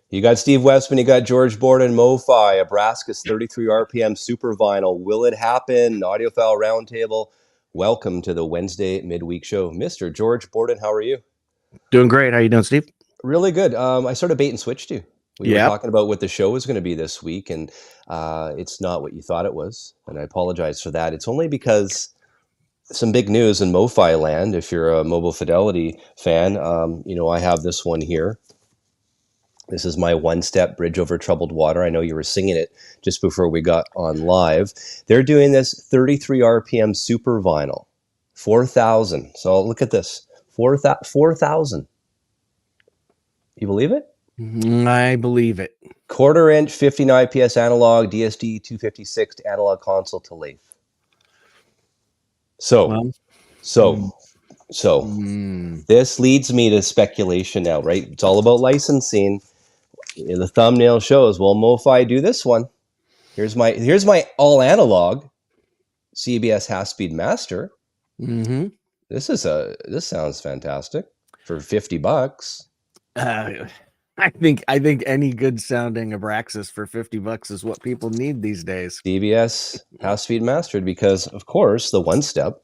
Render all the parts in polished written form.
You got Steve Westman, you got George Borden, Mofi Abracadabra, 33 RPM SuperVinyl. Will it happen? Audiophile Roundtable. Welcome to the Wednesday midweek show. Mr. George Borden, how are you? Doing great. How you doing, Steve? Really good. I sort of bait and switched you. We were Yep. talking about what the show was going to be this week, and it's not what you thought it was. And I apologize for that. It's only because some big news in Mofi land. If you're a Mobile Fidelity fan, I have this one here. This is my one-step bridge over troubled water. I know you were singing it just before we got on live. They're doing this 33 RPM super vinyl, 4,000. So look at this, 4,000. You believe it? I believe it. Quarter-inch, 59 IPS analog, DSD 256 analog console to lathe. This leads me to speculation now, right? It's all about licensing. The thumbnail shows, well, Mofi do this one. Here's my all analog CBS half-speed master. Mm-hmm. This sounds fantastic for $50. I think any good sounding Abraxas for $50 is what people need these days. CBS half-speed mastered, because of course the one step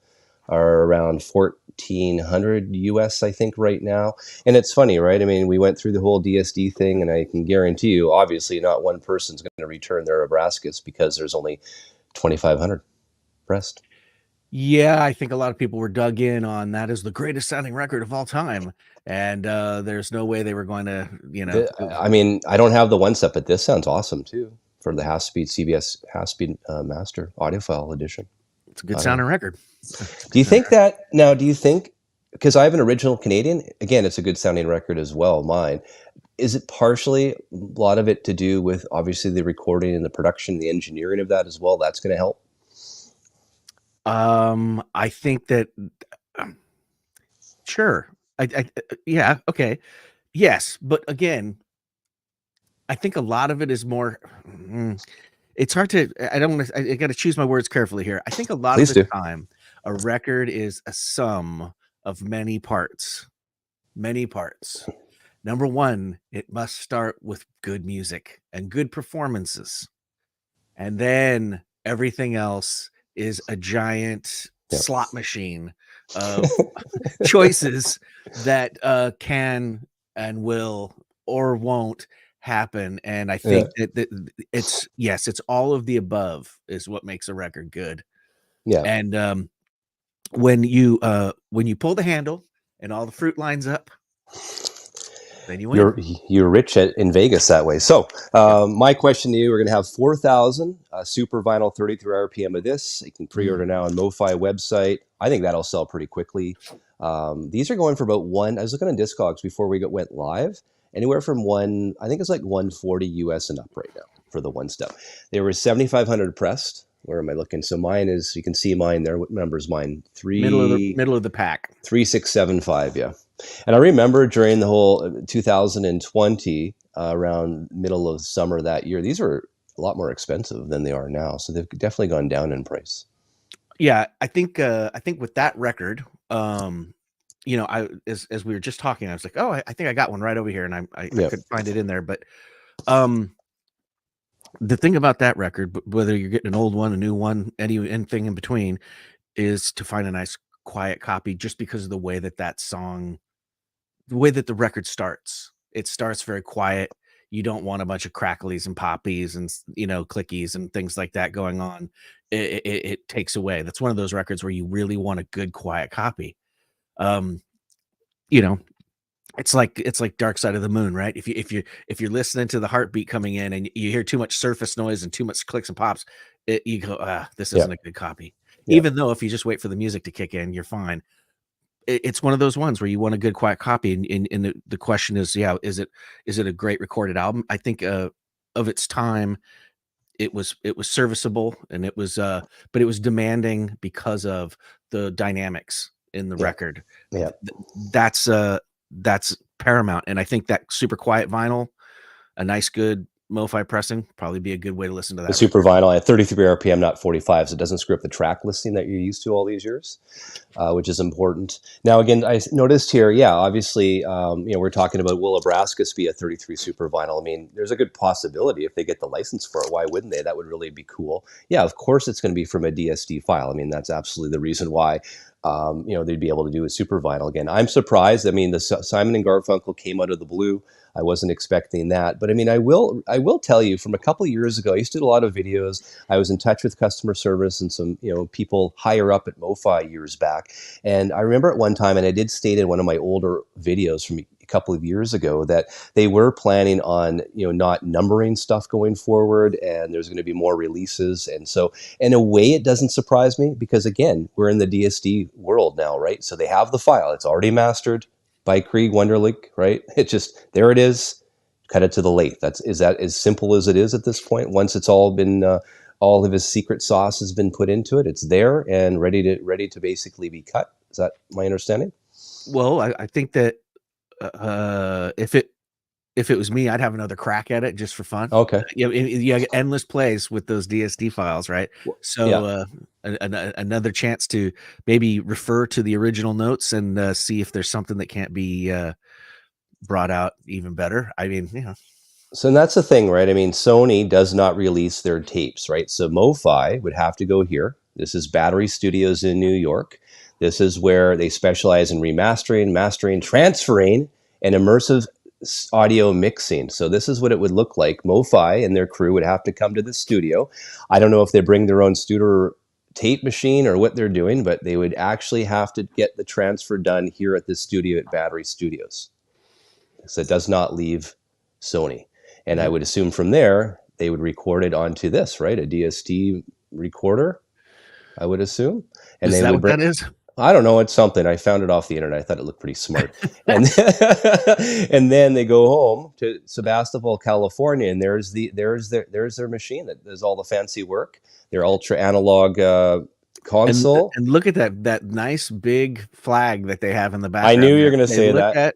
are around 1,400 US, I think, right now. And it's funny, right? I mean, we went through the whole DSD thing, and I can guarantee you, obviously, not one person's going to return their Abracas because there's only 2,500 pressed. Yeah, I think a lot of people were dug in on that is the greatest sounding record of all time, and there's no way they were going to, I mean, I don't have the one step, but this sounds awesome too for the half-speed CBS half-speed master audiophile edition. It's a good sounding record. Do you think that now? Do you think, because I have an original Canadian, again, it's a good sounding record as well, mine. Is it partially a lot of it to do with obviously the recording and the production, the engineering of that as well? That's going to help. I think that sure. Yeah, okay. Yes, but again, I think a lot of it is more it's hard to I got to choose my words carefully here. I think a lot of the time a record is a sum of many parts. Many parts. Number one, it must start with good music and good performances. And then everything else is a giant slot machine of choices that can and will or won't happen. And I think that it's all of the above is what makes a record good. Yeah. And when you pull the handle and all the fruit lines up, then you win. You're rich in Vegas that way. So my question to you, we're going to have 4,000 super vinyl 33 RPM of this. You can pre-order now on Mofi website. I think that'll sell pretty quickly. These are going for about I was looking on Discogs before we went live, anywhere from I think it's like 140 US and up right now for the one step. There were 7,500 pressed. Where am I looking? So mine is, you can see mine there. What number is mine? Middle of the pack. 3675, yeah. And I remember during the whole 2020, around middle of summer that year, these were a lot more expensive than they are now. So they've definitely gone down in price. Yeah, I think with that record, as we were just talking, I was like, oh, I think I got one right over here, and I couldn't find it in there. But the thing about that record, whether you're getting an old one, a new one, anything in between, is to find a nice quiet copy, just because of the way that the record starts. It starts very quiet. You don't want a bunch of cracklies and poppies and clickies and things like that going on. It takes away. That's one of those records where you really want a good quiet copy. It's like Dark Side of the Moon, right? If you're listening to the heartbeat coming in and you hear too much surface noise and too much clicks and pops, you go, this isn't a good copy. Yeah. Even though if you just wait for the music to kick in, you're fine. It's one of those ones where you want a good quiet copy, and the question is, is it a great recorded album? I think of its time, it was serviceable, and it was but it was demanding because of the dynamics in the record. Yeah, that's paramount. And I think that super quiet vinyl, a nice good Mofi pressing, probably be a good way to listen to The that. SuperVinyl at 33 RPM, not 45, so it doesn't screw up the track listing that you're used to all these years, which is important. Now, again, I noticed here, yeah, obviously, we're talking about will Abracas be a 33 SuperVinyl? I mean, there's a good possibility if they get the license for it. Why wouldn't they? That would really be cool. Yeah, of course it's going to be from a DSD file. I mean, that's absolutely the reason why. They'd be able to do a SuperVinyl again. I'm surprised. I mean, the Simon and Garfunkel came out of the blue. I wasn't expecting that, but I mean, I will tell you from a couple of years ago, I used to do a lot of videos. I was in touch with customer service and some, people higher up at Mofi years back. And I remember at one time, and I did state in one of my older videos from a couple of years ago that they were planning on, not numbering stuff going forward, and there's going to be more releases. And so in a way, it doesn't surprise me because again, we're in the DSD world now, right? So they have the file, it's already mastered by Krieg Wunderlich, right? It just, there it is, cut it to the lathe. Is that as simple as it is at this point? Once it's all been, all of his secret sauce has been put into it, it's there and ready to basically be cut. Is that my understanding? Well, I think that if it was me, I'd have another crack at it just for fun. Okay. You have endless plays with those DSD files, right? So another chance to maybe refer to the original notes and see if there's something that can't be brought out even better. I mean, So that's the thing, right? I mean, Sony does not release their tapes, right? So Mofi would have to go here. This is Battery Studios in New York. This is where they specialize in remastering, mastering, transferring, and immersive audio mixing. So this is what it would look like. Mofi and their crew would have to come to the studio. I don't know if they bring their own Studer tape machine or what they're doing, but they would actually have to get the transfer done here at the studio at Battery Studios. So it does not leave Sony. And I would assume from there, they would record it onto this, right? A DSD recorder, I would assume. And is they that would what that is? I don't know. It's something. I found it off the internet. I thought it looked pretty smart. and then they go home to Sebastopol, California, and there's their machine that does all the fancy work. Their ultra analog console. And look at that nice big flag that they have in the background. I knew you were going to say that.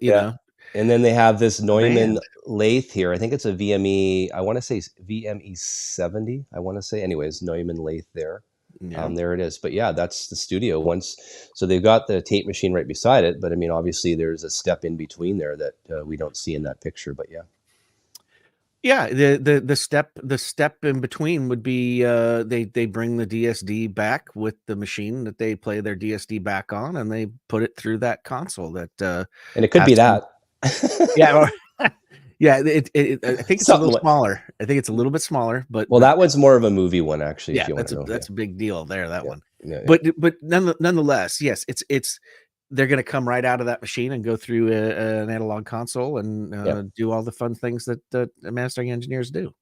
You know. And then they have this Neumann lathe here. I think it's a VME. I want to say VME 70. I want to say, anyways, Neumann lathe there. Yeah. There it is. But yeah, that's the studio. So they've got the tape machine right beside it. But I mean, obviously, there's a step in between there that we don't see in that picture. But yeah. Yeah, the step in between would be they bring the DSD back with the machine that they play their DSD back on, and they put it through that console that and it could be that. Yeah. Yeah, I think it's a little smaller. I think it's a little bit smaller, but that one's more of a movie one, actually. Yeah, if you want to know. That's a big deal there. That one, yeah. But nonetheless, yes, it's they're going to come right out of that machine and go through an analog console and do all the fun things that mastering engineers do.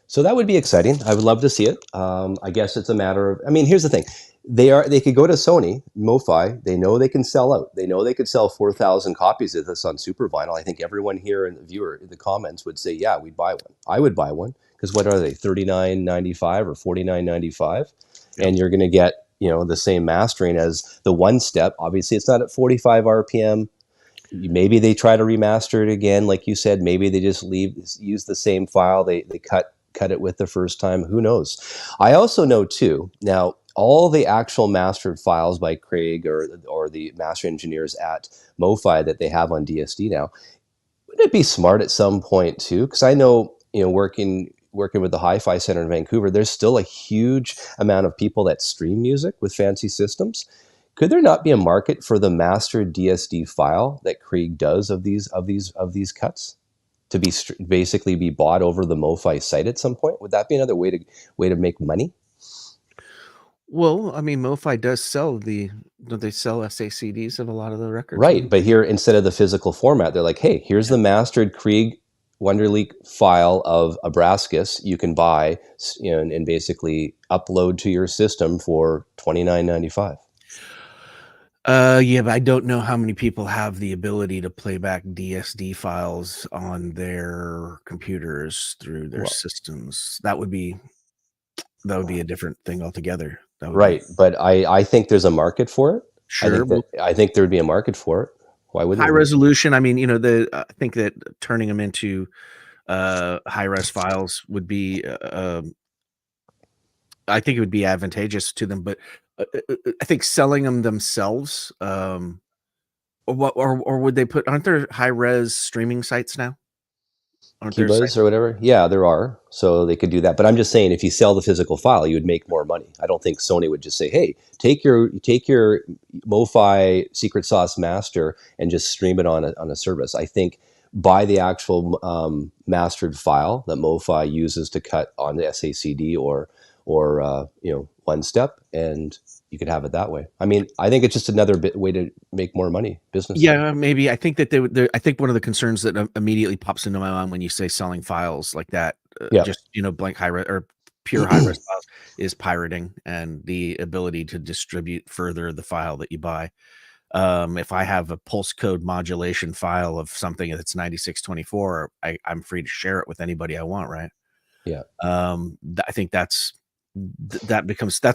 So that would be exciting. I would love to see it. I guess it's a matter of. I mean, here's the thing. They could go to Sony, Mofi. They know they can sell out. They know they could sell 4,000 copies of this on SuperVinyl. I think everyone here in the viewer, in the comments would say, yeah, we'd buy one. I would buy one because what are they, $39.95 or $49.95? Yep. And you're going to get the same mastering as the one step. Obviously, it's not at 45 RPM. Maybe they try to remaster it again, like you said. Maybe they just use the same file. They cut it with the first time. Who knows? I also know too. Now, all the actual mastered files by Craig or the master engineers at Mofi that they have on DSD now, wouldn't it be smart at some point too? Because I know, working with the Hi-Fi Center in Vancouver, there's still a huge amount of people that stream music with fancy systems. Could there not be a market for the mastered DSD file that Craig does of these cuts to be basically be bought over the Mofi site at some point? Would that be another way to make money? Well, I mean, Mofi does sell don't they sell SACDs of a lot of the records? Right, but here, instead of the physical format, they're like, hey, here's the mastered Krieg Wunderlich file of Abracas you can buy, and basically upload to your system for $29.95. Yeah, but I don't know how many people have the ability to play back DSD files on their computers through their systems. That would be a different thing altogether. Right, but I think there's a market for it. Sure, I think there'd be a market for it. Why wouldn't high resolution? I mean, I think that turning them into high-res files would be, I think it would be advantageous to them, but I think selling them themselves, or would they put? Aren't there high-res streaming sites now? Aren't there Cubas sites? or whatever. Yeah, there are. So they could do that. But I'm just saying, if you sell the physical file, you would make more money. I don't think Sony would just say, "Hey, take your MoFi secret sauce master and just stream it on a service." I think buy the actual mastered file that MoFi uses to cut on the SACD or one step, and you could have it that way. I mean, I think it's just another way to make more money, business. Yeah, maybe. I think that I think one of the concerns that immediately pops into my mind when you say selling files like that, Yeah, just blank high-res or pure high-res files, is pirating and the ability to distribute further the file that you buy. If I have a pulse code modulation file of something that's 9624, I'm free to share it with anybody I want, right? yeah, I think that's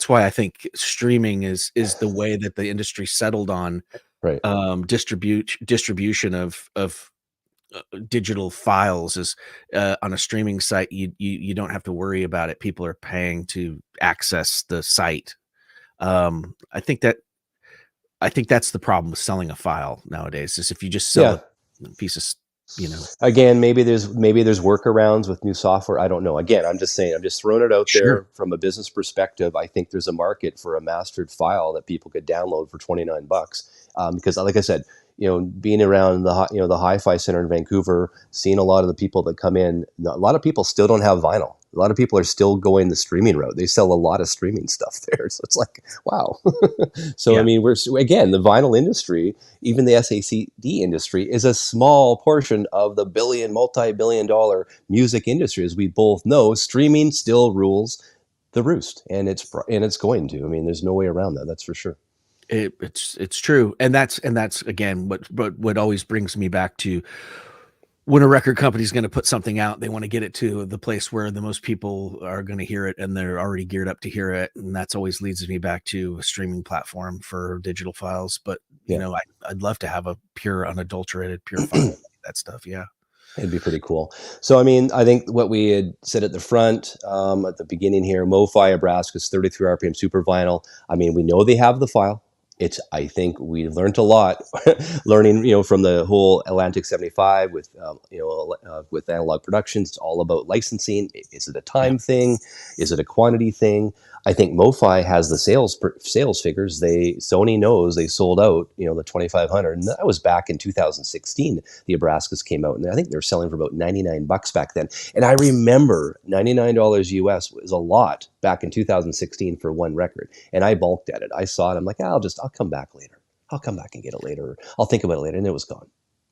why I think streaming is the way that the industry settled on right. distribution of digital files is on a streaming site. You don't have to worry about it. People are paying to access the site. I think that's the problem with selling a file nowadays, is if you just sell Yeah. a piece of, Again, maybe there's workarounds with new software. I don't know. Again, I'm just saying, I'm just throwing it out sure. there from a business perspective. I think there's a market for a mastered file that people could download for $29. Because, like I said, being around the hi-fi center in Vancouver, seeing a lot of the people that come in, a lot of people still don't have vinyl. A lot of people are still going the streaming route. They sell a lot of streaming stuff there, so it's like, wow. So I Yeah. mean, again, the vinyl industry, even the SACD industry, is a small portion of the multi-billion-dollar music industry. As we both know, streaming still rules the roost, and it's going to. I mean, there's no way around that. That's for sure. It's true, and that's again what always brings me back to, when a record company is going to put something out, they want to get it to the place where the most people are going to hear it, and they're already geared up to hear it. And that's always leads me back to a streaming platform for digital files. But Yeah. I'd love to have a pure, unadulterated, pure file. That stuff, yeah. It'd be pretty cool. So, I mean, I think what we had said at the front, at the beginning here, Mofi Abracadabra, 33 RPM SuperVinyl. I mean, we know they have the file. I think we learned a lot, learning, from the whole Atlantic 75 with Analog Productions. It's all about licensing. Is it a time thing? Is it a quantity thing? I think MoFi has the sales figures. Sony knows they sold out, the 2500, and that was back in 2016. The Abracas came out, and I think they were selling for about $99 back then. And I remember $99 US was a lot back in 2016 for one record, and I balked at it. I saw it. I'm like, I'll come back later. I'll come back and get it later. I'll think about it later, and it was gone.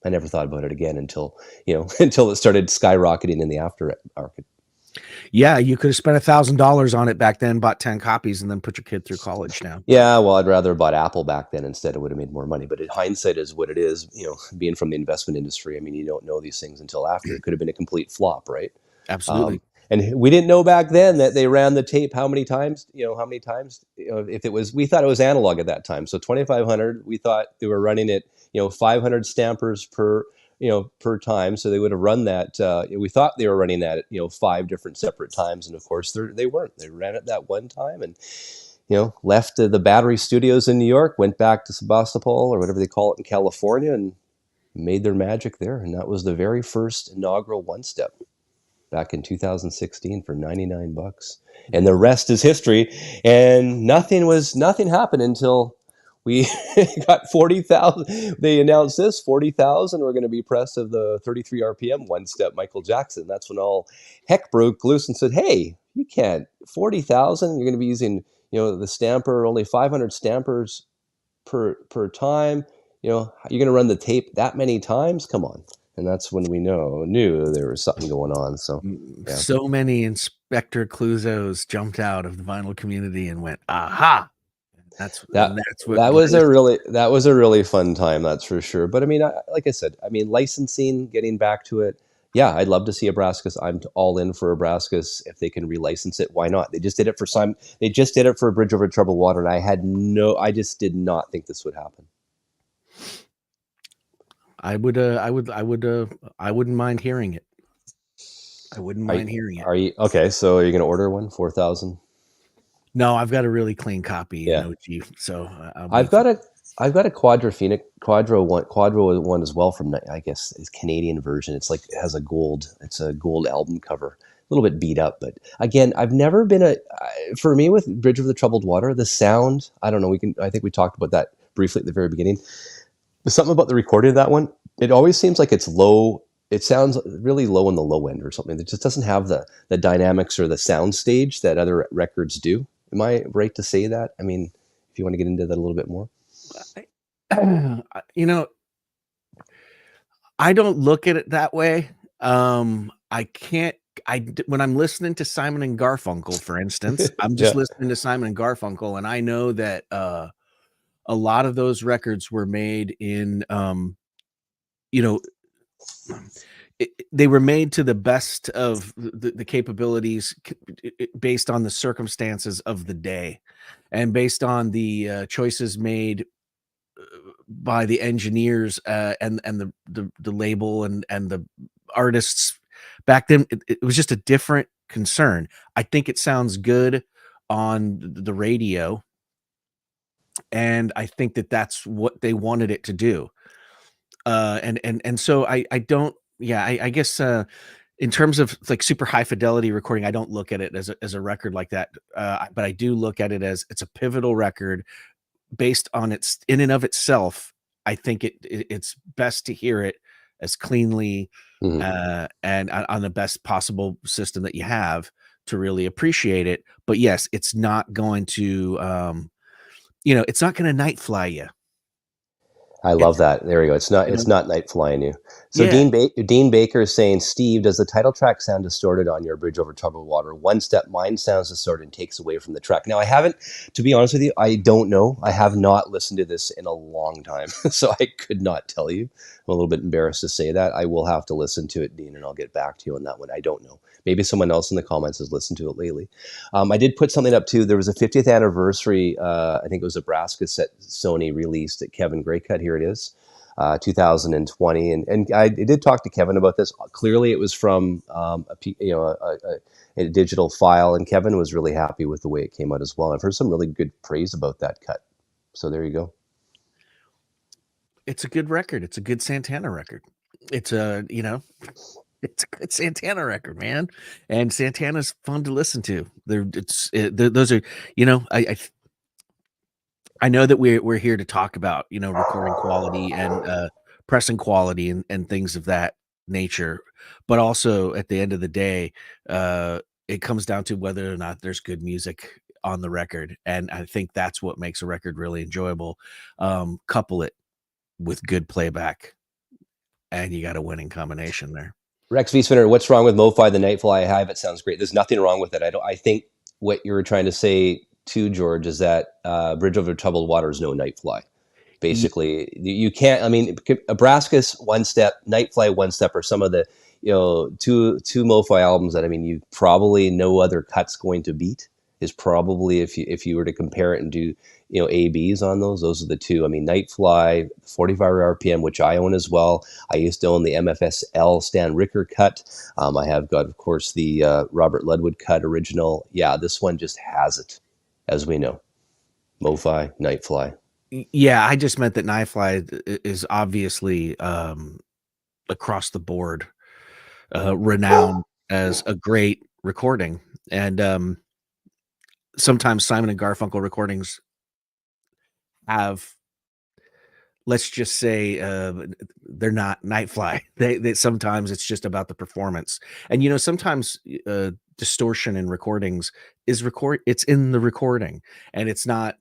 I never thought about it again until until it started skyrocketing in the aftermarket. Yeah, you could have spent $1,000 on it back then, bought 10 copies, and then put your kid through college now. Yeah, well, I'd rather have bought Apple back then instead. It would have made more money. But hindsight is what it is. Being from the investment industry, I mean, you don't know these things until after. It could have been a complete flop, right? Absolutely. And we didn't know back then that they ran the tape how many times? If it was, we thought it was analog at that time. So 2500, we thought they were running it, 500 stampers per time. So they would have run that. We thought they were running that at 5 different separate times, and of course they weren't. They ran it that one time, and left the Battery Studios in New York, went back to Sebastopol or whatever they call it in California, and made their magic there. And that was the very first inaugural one step back in 2016 for $99. And the rest is history. And nothing happened until we got 40,000. They announced this 40,000 were going to be pressed of the 33 RPM one step Michael Jackson. That's when all heck broke loose and said, hey, you can't 40,000. You're going to be using, the stamper, only 500 stampers per time. You're going to run the tape that many times. Come on. And that's when we knew there was something going on. So, yeah. So many Inspector Clouseaus jumped out of the vinyl community and went, aha. That was a really fun time, that's for sure. But I mean, like I said, licensing, getting back to it. Yeah, I'd love to see Abracas. I'm all in for Abracas if they can relicense it. Why not? They just did it for They just did it for A Bridge Over Troubled Water, and I just did not think this would happen. I wouldn't mind hearing it. I wouldn't Are mind hearing it. are you okay? So are you going to order one? 4,000. No, I've got a really clean copy in Yeah, OG, so I'll I've wait for got a I've got a Quadraphonic Quadro one as well from I guess it's Canadian version. It's like it has it's a gold album cover. A little bit beat up, but again, I've never been for me with Bridge of the Troubled Water, the sound, I don't know, I think we talked about that briefly at the very beginning. There's something about the recording of that one. It always seems like it's low. It sounds really low on the low end or something. It just doesn't have the dynamics or the sound stage that other records do. Am I right to say that? I mean, if you want to get into that a little bit more. you know, I don't look at it that way. I can't. When I'm listening to Simon and Garfunkel, for instance, I'm just Yeah. listening to Simon and Garfunkel, and I know that a lot of those records were made in, you know, they were made to the best of the capabilities based on the circumstances of the day, and based on the choices made by the engineers and the label and the artists back then. It was just a different concern. I think it sounds good on the radio, and I think that that's what they wanted it to do. And so I don't, yeah, I guess in terms of like super high fidelity recording, I don't look at it as a record like that. But I do look at it as it's a pivotal record based on its in and of itself. I think it's best to hear it as cleanly Mhm. and on the best possible system that you have to really appreciate it. But yes, it's not going to it's not going to night fly you. I love It's that. There we go. you It's know not night flying you. So yeah. Dean Baker is saying, Steve, does the title track sound distorted on your Bridge Over Troubled Water? One step, mine sounds distorted and takes away from the track. Now, I haven't, to be honest with you, I don't know. I have not listened to this in a long time, so I could not tell you. I'm a little bit embarrassed to say that. I will have to listen to it, Dean, and I'll get back to you on that one. I don't know. Maybe someone else in the comments has listened to it lately. I did put something up too. There was a 50th anniversary. I think it was a Nebraska set Sony released at Kevin Graycut. Here it is, 2020. And I did talk to Kevin about this. Clearly, it was from a digital file, and Kevin was really happy with the way it came out as well. I've heard some really good praise about that cut. So there you go. It's a good record. It's a good Santana record. It's a, it's a good Santana record, man. And Santana's fun to listen to. Those are, I know that we're here to talk about, recording quality and pressing quality and things of that nature. But also at the end of the day, it comes down to whether or not there's good music on the record. And I think that's what makes a record really enjoyable. Couple it with good playback, and you got a winning combination there. Rex V. Spinner, what's wrong with Mofi the Nightfly Hive? It sounds great. There's nothing wrong with it. I think what you were trying to say to George is that Bridge Over Troubled Water is no Nightfly. Basically, you can't. I mean, Abracas one step, Nightfly one step, or some of the two Mofi albums that you probably no other cut's going to beat is probably if you were to compare it and do ABs on those are the two. I mean, Nightfly 45 RPM, which I own as well. I used to own the MFSL Stan Ricker cut. I have got, of course, the Robert Ludwood cut original. Yeah, this one just has it, as we know. Mofi, Nightfly. Yeah, I just meant that Nightfly is obviously across the board renowned as a great recording. And sometimes Simon and Garfunkel recordings have, let's just say, they're not Nightfly. They sometimes it's just about the performance. And sometimes distortion in recordings it's in the recording, and it's not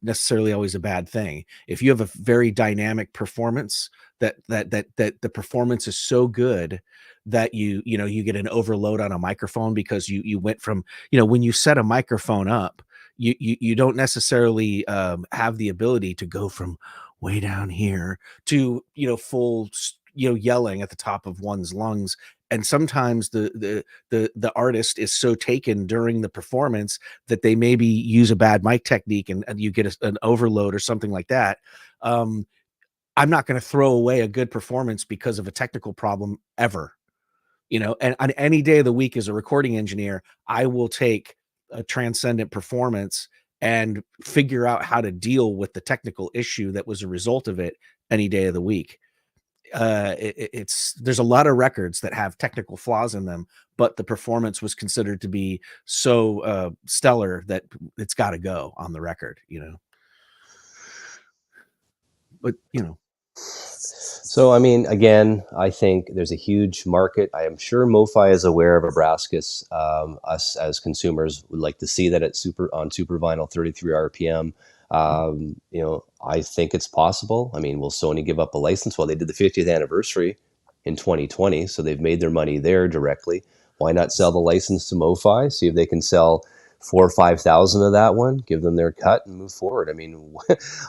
necessarily always a bad thing. If you have a very dynamic performance that the performance is so good that you get an overload on a microphone because you went from, when you set a microphone up, you don't necessarily have the ability to go from way down here to full yelling at the top of one's lungs. And sometimes the artist is so taken during the performance that they maybe use a bad mic technique, and you get an overload or something like that. I'm not going to throw away a good performance because of a technical problem ever. you know, and on any day of the week as a recording engineer, I will take a transcendent performance and figure out how to deal with the technical issue that was a result of it any day of the week. It's there's a lot of records that have technical flaws in them, but the performance was considered to be so stellar that it's got to go on the record, you know. But you know, So, I mean, again, I think there's a huge market. I am sure MoFi is aware of Abracas. Us as consumers would like to see that it's on super vinyl 33 RPM. You know, I think it's possible. I mean, will Sony give up a license? Well, they did the 50th anniversary in 2020, so they've made their money there directly. Why not sell the license to MoFi? See if they can sell 4,000 or 5,000 of that one, give them their cut, and move forward. I mean,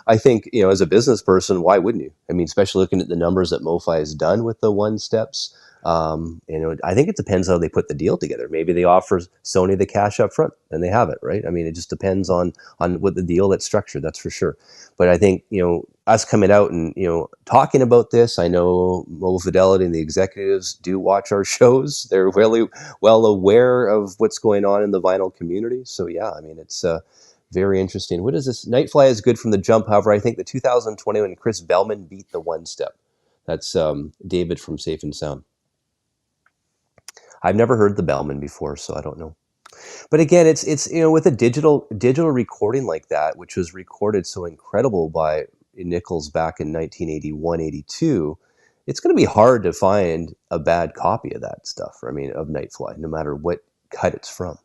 I think, you know, as a business person, why wouldn't you? I mean, especially looking at the numbers that MoFi has done with the one steps. You know, I think it depends how they put the deal together. Maybe they offer Sony the cash up front and they have it, right? I mean, it just depends on what the deal that's structured, that's for sure. But I think, you know, us coming out and, you know, talking about this, I know Mobile Fidelity and the executives do watch our shows. They're really well aware of what's going on in the vinyl community. So yeah, I mean, it's very interesting. What is this? Nightfly is good from the jump. However, I think the 2021 Chris Bellman beat the one step. That's David from Safe and Sound. I've never heard the Bellman before, so I don't know. But again, it's you know, with a digital recording like that, which was recorded so incredible by Nichols back in 1981, 82, it's going to be hard to find a bad copy of that stuff. I mean, of Nightfly, no matter what cut it's from.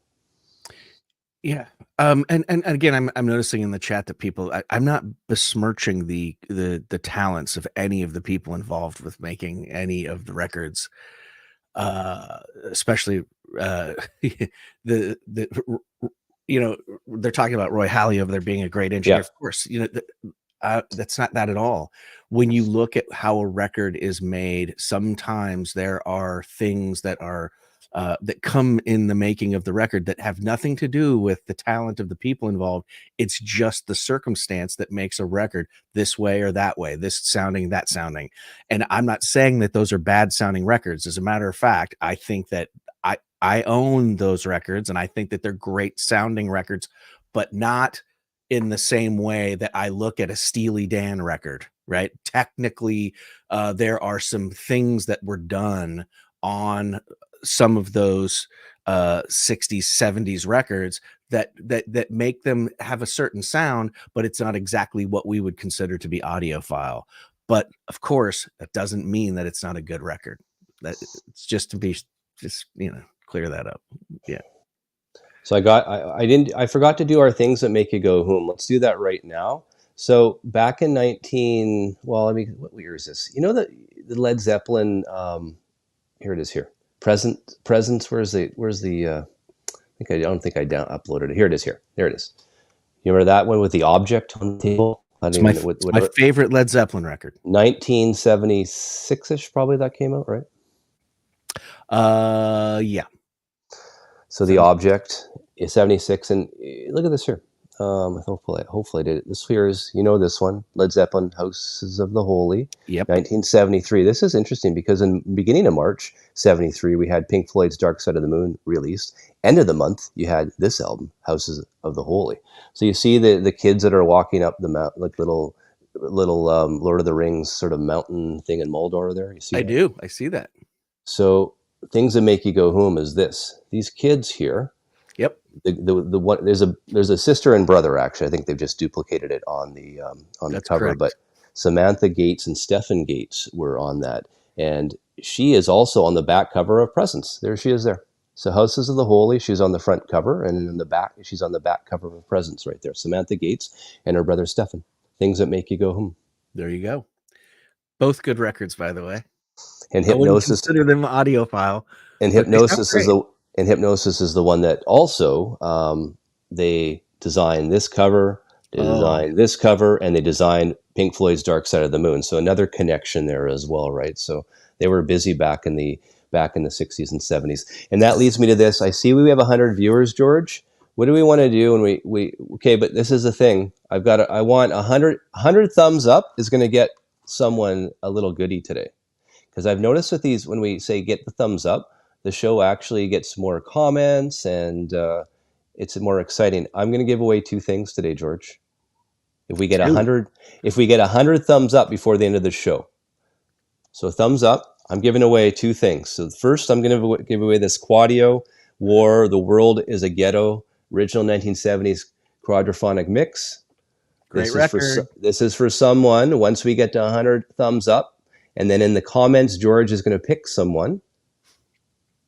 yeah. And again, I'm noticing in the chat that people, I'm not besmirching the talents of any of the people involved with making any of the records, especially the you know, they're talking about Roy Halley over there being a great engineer. Yeah. Of course, you know, that's not that at all. When you look at how a record is made, sometimes there are things that are that come in the making of the record that have nothing to do with the talent of the people involved. It's just the circumstance that makes a record this way or that way, this sounding, that sounding. And I'm not saying that those are bad sounding records. As a matter of fact, I think that I own those records and I think that they're great sounding records, but not in the same way that I look at a Steely Dan record, right? Technically, there are some things that were done on some of those 60s, 70s records that make them have a certain sound, but it's not exactly what we would consider to be audiophile. But of course, that doesn't mean that it's not a good record. That it's just to be just, you know, clear that up. Yeah. So I forgot to do our things that make you go home. Let's do that right now. So back in what year is this? You know, the Led Zeppelin, here it is here. Presence, where's the I don't think I uploaded it. Here it is here. There it is. You remember that one with the object on the table? It's my favorite Led Zeppelin record. 1976-ish probably that came out, right? Yeah. So the object is 76, and look at this here. Hopefully I did it. This here is, you know, this one, Led Zeppelin, Houses of the Holy. Yep. 1973. This is interesting because in beginning of March 73, we had Pink Floyd's Dark Side of the Moon released. End of the month, you had this album, Houses of the Holy. So you see the kids that are walking up the mountain, like little Lord of the Rings sort of mountain thing in Moldor there. You see? I do. I see that. So things that make you go home is this. These kids here. Yep. The one there's a sister and brother, actually. I think they've just duplicated it on the cover. Correct. But Samantha Gates and Stephen Gates were on that, and she is also on the back cover of Presence. There she is there. So Houses of the Holy, she's on the front cover, and in the back she's on the back cover of Presence right there. Samantha Gates and her brother Stephen. Things that make you go home. There you go. Both good records, by the way. And Hypnosis. Consider them audiophile. And Hypnosis is the one that also they designed this cover, this cover, and they designed Pink Floyd's Dark Side of the Moon. So another connection there as well, right? So they were busy back in the 60s and 70s. And that leads me to this. I see we have 100 viewers, George. What do we want to do when okay, but this is the thing. I want 100 thumbs up is going to get someone a little goodie today. Because I've noticed with these, when we say get the thumbs up, the show actually gets more comments and it's more exciting. I'm going to give away 2 things today, George. If we get 100 thumbs up before the end of the show. So thumbs up, I'm giving away 2 things. So first, I'm going to give away this Quadio War, The World is a Ghetto, original 1970s quadraphonic mix. Great record. This is for someone once we get to 100 thumbs up. And then in the comments, George is going to pick someone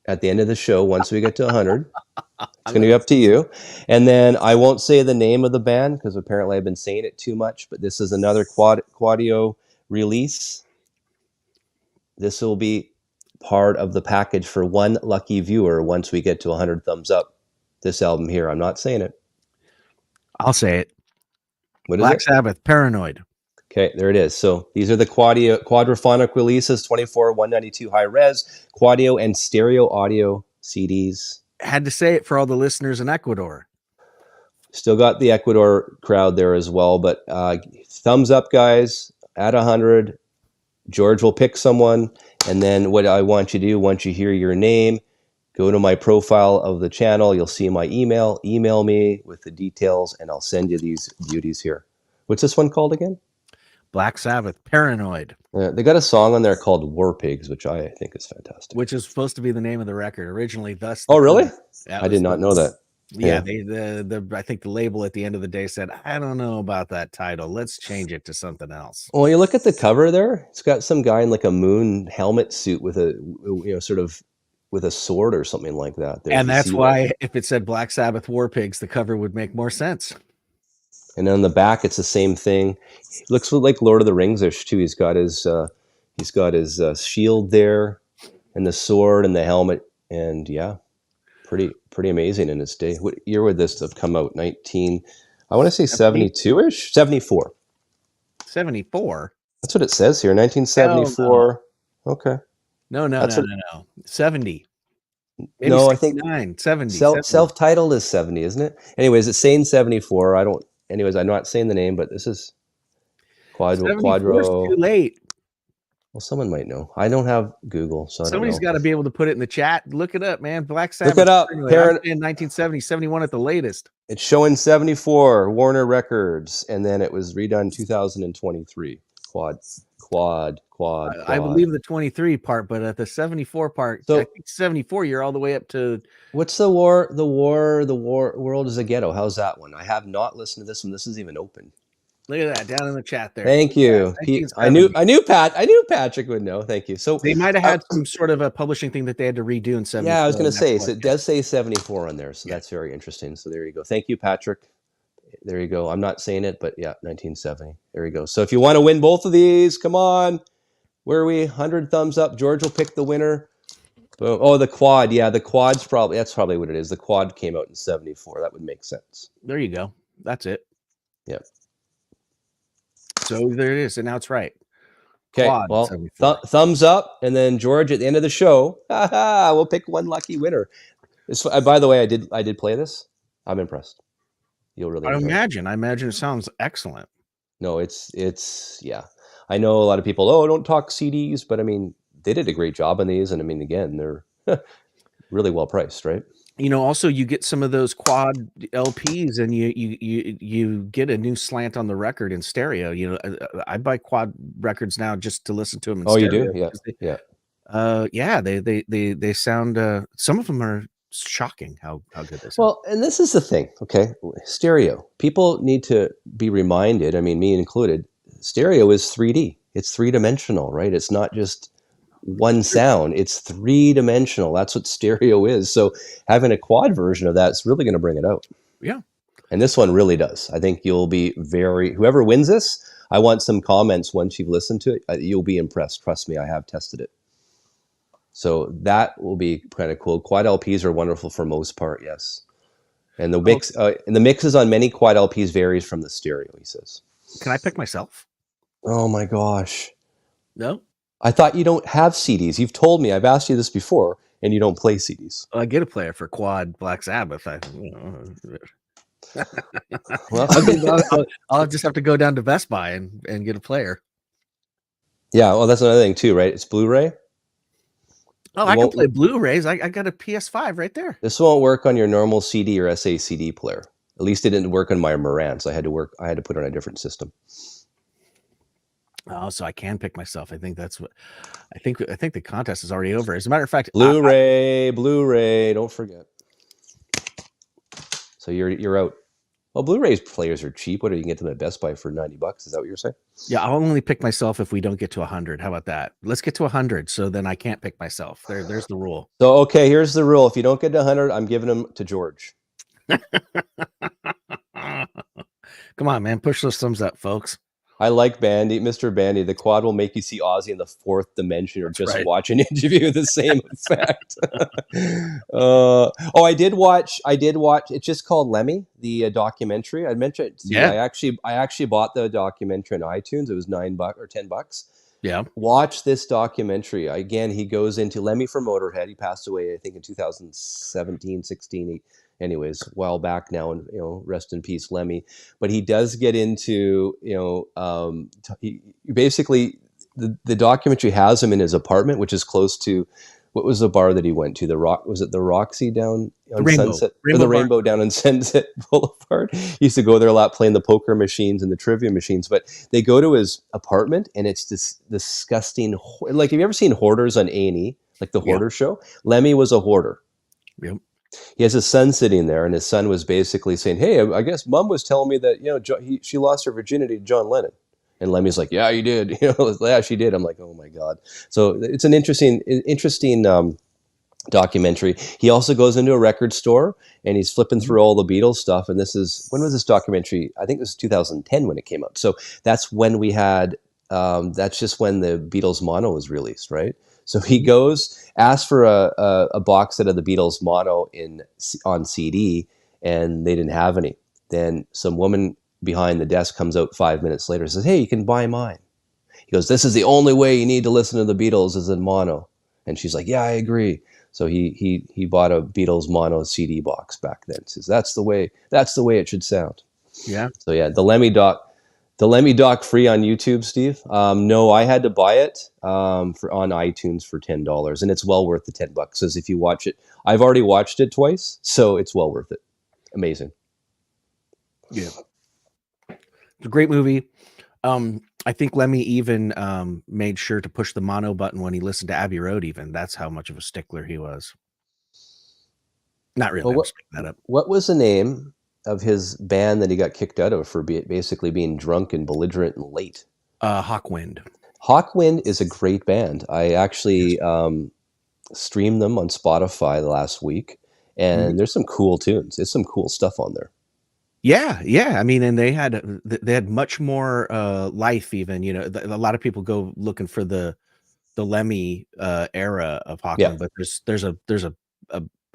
at the end of the show once we get to 100. It's going to be up to you. And then I won't say the name of the band because apparently I've been saying it too much, but this is another Quadio release. This will be part of the package for one lucky viewer once we get to 100 thumbs up. This album here, I'm not saying it. I'll say it. What is Black it? Sabbath, Paranoid. Okay, there it is. So these are the quadraphonic releases, 24, 192 high res, Quadio and stereo audio CDs. Had to say it for all the listeners in Ecuador. Still got the Ecuador crowd there as well, but thumbs up, guys, at 100. George will pick someone, and then what I want you to do, once you hear your name, go to my profile of the channel. You'll see my email. Email me with the details, and I'll send you these beauties here. What's this one called again? Black Sabbath, Paranoid. They got a song on there called War Pigs, which I think is fantastic. Which is supposed to be the name of the record originally. Thus, oh, really? I did not know that. Yeah, I think the label at the end of the day said, I don't know about that title. Let's change it to something else. Well, you look at the cover there. It's got some guy in like a moon helmet suit with a, sort of with a sword or something like that. And that's why if it said Black Sabbath War Pigs, the cover would make more sense. And on the back, it's the same thing. It looks like Lord of the Rings-ish too. He's got his shield there, and the sword and the helmet, and yeah, pretty amazing in its day. What year would this have come out? I want to say 72-ish, 74. 74. That's what it says here. 1974. No. Okay. No. 70. Maybe no, 69, I think 70. Self-titled is 70, isn't it? Anyways, it's saying 74. Anyways, I'm not saying the name, but this is Quadro. Too late. Well, someone might know. I don't have Google, so somebody's got to be able to put it in the chat. Look it up, man. Black Sabbath. Look it up. In 1970, 71 at the latest. It's showing 74, Warner Records, and then it was redone 2023. Quad. I believe the 23 part, but at the 74 part, so, I think 74, you're all the way up to. What's the war? The world is a ghetto. How's that one? I have not listened to this one. This is even open. Look at that down in the chat there. Thank you. I knew Patrick would know. Thank you. So they might have had some sort of a publishing thing that they had to redo in 74. Yeah, I was going to say, so it does say 74 on there, so that's very interesting. So there you go. Thank you, Patrick. There you go. I'm not saying it, but yeah, 1970. There you go. So if you want to win both of these, come on. Where are we? 100 thumbs up. George will pick the winner. Boom. Oh, the quad. Yeah, the quad's that's probably what it is. The quad came out in 74. That would make sense. There you go. That's it. Yep. So there it is. And now it's right. Okay. Quad, well, thumbs up. And then George, at the end of the show, we'll pick one lucky winner. By the way, I did play this. I'm impressed. You'll really enjoy it. I imagine it sounds excellent. No, it's yeah. I know a lot of people, don't talk CDs, but I mean, they did a great job on these. And I mean, again, they're really well priced, right? Also you get some of those quad LPs and you get a new slant on the record in stereo. I buy quad records now just to listen to them in stereo. You do? Yeah. They sound, some of them are shocking how good they sound. Well, and this is the thing, okay? Stereo. People need to be reminded, I mean, me included, stereo is 3D. It's three-dimensional, right? It's not just one sound. It's three-dimensional. That's what stereo is. So having a quad version of that is really going to bring it out. Yeah. And this one really does. I think you'll be whoever wins this, I want some comments once you've listened to it. You'll be impressed. Trust me, I have tested it. So that will be kind of cool. Quad LPs are wonderful for most part, yes. And the mix, and the mixes on many quad LPs varies from the stereo, he says. Can I pick myself? Oh my gosh. No? I thought you don't have CDs. You've told me, I've asked you this before, and you don't play CDs. I get a player for quad Black Sabbath. Well, I'll just have to go down to Best Buy and get a player. Yeah, well, that's another thing too, right? It's Blu-ray. Oh, It I can won't. play Blu-rays. I got a PS5 right there. This won't work on your normal CD or SACD player. At least it didn't work on my Marantz. I had to put it on a different system. Oh, so I can pick myself. I think that's what I think. I think the contest is already over. As a matter of fact, Blu-ray. Don't forget. So you're out. Well, Blu-ray players are cheap. What do you can get them at Best Buy for $90? Is that what you're saying? yeah, I'll only pick myself if we don't get to 100. How about that? Let's get to 100, so then I can't pick myself. There's the rule. So okay, here's the rule: if you don't get to 100, I'm giving them to George. Come on, man, push those thumbs up, folks. I like Bandy, Mr. Bandy. The quad will make you see Ozzy in the fourth dimension, or just right. watch an interview. The same effect. I did watch. It's just called Lemy, the documentary. I mentioned it to you. Yeah. I actually bought the documentary on iTunes. It was $9 or $10. Yeah. Watch this documentary. Again, he goes into Lemy from Motorhead. He passed away, I think, in 2017, 16. Anyways, a while back now, and rest in peace, Lemy. But he does get into, basically the documentary has him in his apartment, which is close to, what was the bar that he went to? Was it the Roxy down on Sunset? Or the Rainbow down on Sunset Boulevard? He used to go there a lot, playing the poker machines and the trivia machines. But they go to his apartment, and it's this disgusting. Like, have you ever seen Hoarders on A&E? Like the Hoarder show? Lemy was a hoarder. Yep. He has his son sitting there, and his son was basically saying, "Hey, I guess Mom was telling me that she lost her virginity to John Lennon." And Lemmy's like, "Yeah, you did." Yeah, she did. I'm like, "Oh my god!" So it's an interesting documentary. He also goes into a record store, and he's flipping through all the Beatles stuff. And when was this documentary? I think it was 2010 when it came out. So that's when we had. That's just when the Beatles mono was released, right? So he goes, asks for a box set of the Beatles mono on CD, and they didn't have any. Then some woman behind the desk comes out 5 minutes later and says, "Hey, you can buy mine." He goes, "This is the only way you need to listen to the Beatles is in mono." And she's like, "Yeah, I agree." So he bought a Beatles mono CD box back then. He says, that's the way it should sound. Yeah. So yeah, the Lemy doc free on YouTube, Steve. No, I had to buy it on iTunes for $10, and it's well worth the $10. Because if you watch it, I've already watched it twice, so it's well worth it. Amazing. Yeah, it's a great movie. I think Lemy even made sure to push the mono button when he listened to Abbey Road. Even that's how much of a stickler he was. Not really. Well, that up. What was the name of his band that he got kicked out of for basically being drunk and belligerent and late? Hawkwind. Hawkwind is a great band. I actually streamed them on Spotify last week, and there's some cool tunes. There's some cool stuff on there. Yeah. I mean, and they had much more life. Even a lot of people go looking for the Lemy era of Hawkwind, but there's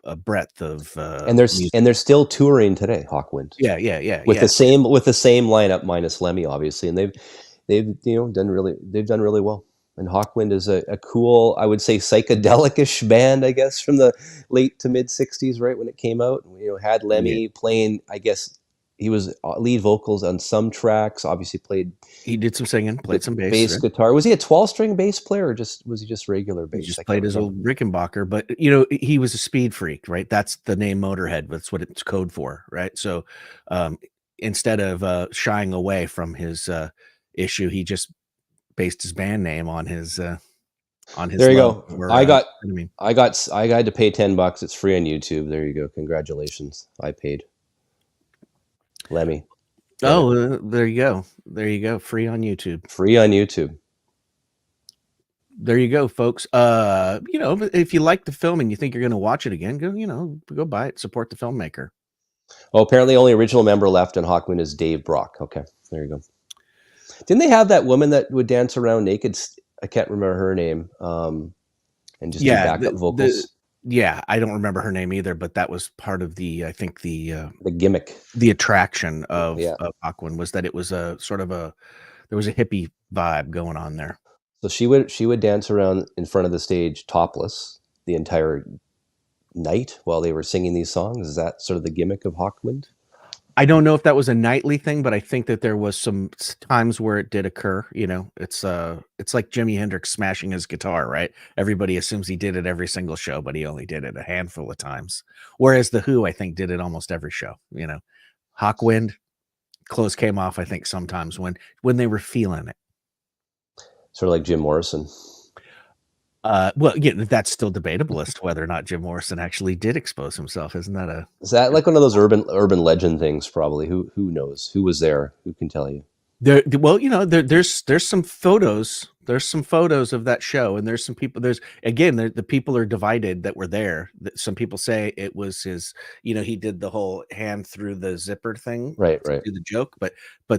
a breadth of and they're still touring today, Hawkwind. Yeah. With the same lineup minus Lemy, obviously, and they've done really well. And Hawkwind is a cool, I would say, psychedelic-ish band, I guess, from the late to mid '60s, right when it came out. Had Lemy playing, I guess. He was lead vocals on some tracks. Obviously, he did some singing, played some bass guitar. Was he a 12-string bass player, or was he just regular bass? He just played his old Rickenbacker, but he was a speed freak, right? That's the name Motorhead. That's what it's code for, right? So instead of shying away from his issue, he just based his band name on his. There you go. I got to pay $10. It's free on YouTube. There you go. Congratulations. I paid. Lemy. Oh, there you go. Free on YouTube. There you go, folks. If you like the film and you think you're going to watch it again, go buy it. Support the filmmaker. Oh, apparently only original member left in Hawkwind is Dave Brock. Okay, there you go. Didn't they have that woman that would dance around naked? I can't remember her name. And just do backup vocals. I don't remember her name either, but that was part of the gimmick, the attraction of Hawkwind was that it was a sort of there was a hippie vibe going on there. So she would dance around in front of the stage topless the entire night while they were singing these songs. Is that sort of the gimmick of Hawkwind? I don't know if that was a nightly thing, but I think that there was some times where it did occur. It's like Jimi Hendrix smashing his guitar, right? Everybody assumes he did it every single show, but he only did it a handful of times. Whereas the Who, I think, did it almost every show. Hawkwind, clothes came off, I think, sometimes when they were feeling it. Sort of like Jim Morrison. Well, that's still debatable as to whether or not Jim Morrison actually did expose himself. Isn't that Is that like one of those urban legend things? Probably. Who knows? Who was there? Who can tell you? There's some photos. There's some photos of that show, and there's some people. The people are divided that were there. Some people say it was his. He did the whole hand through the zipper thing, right? To do the joke, but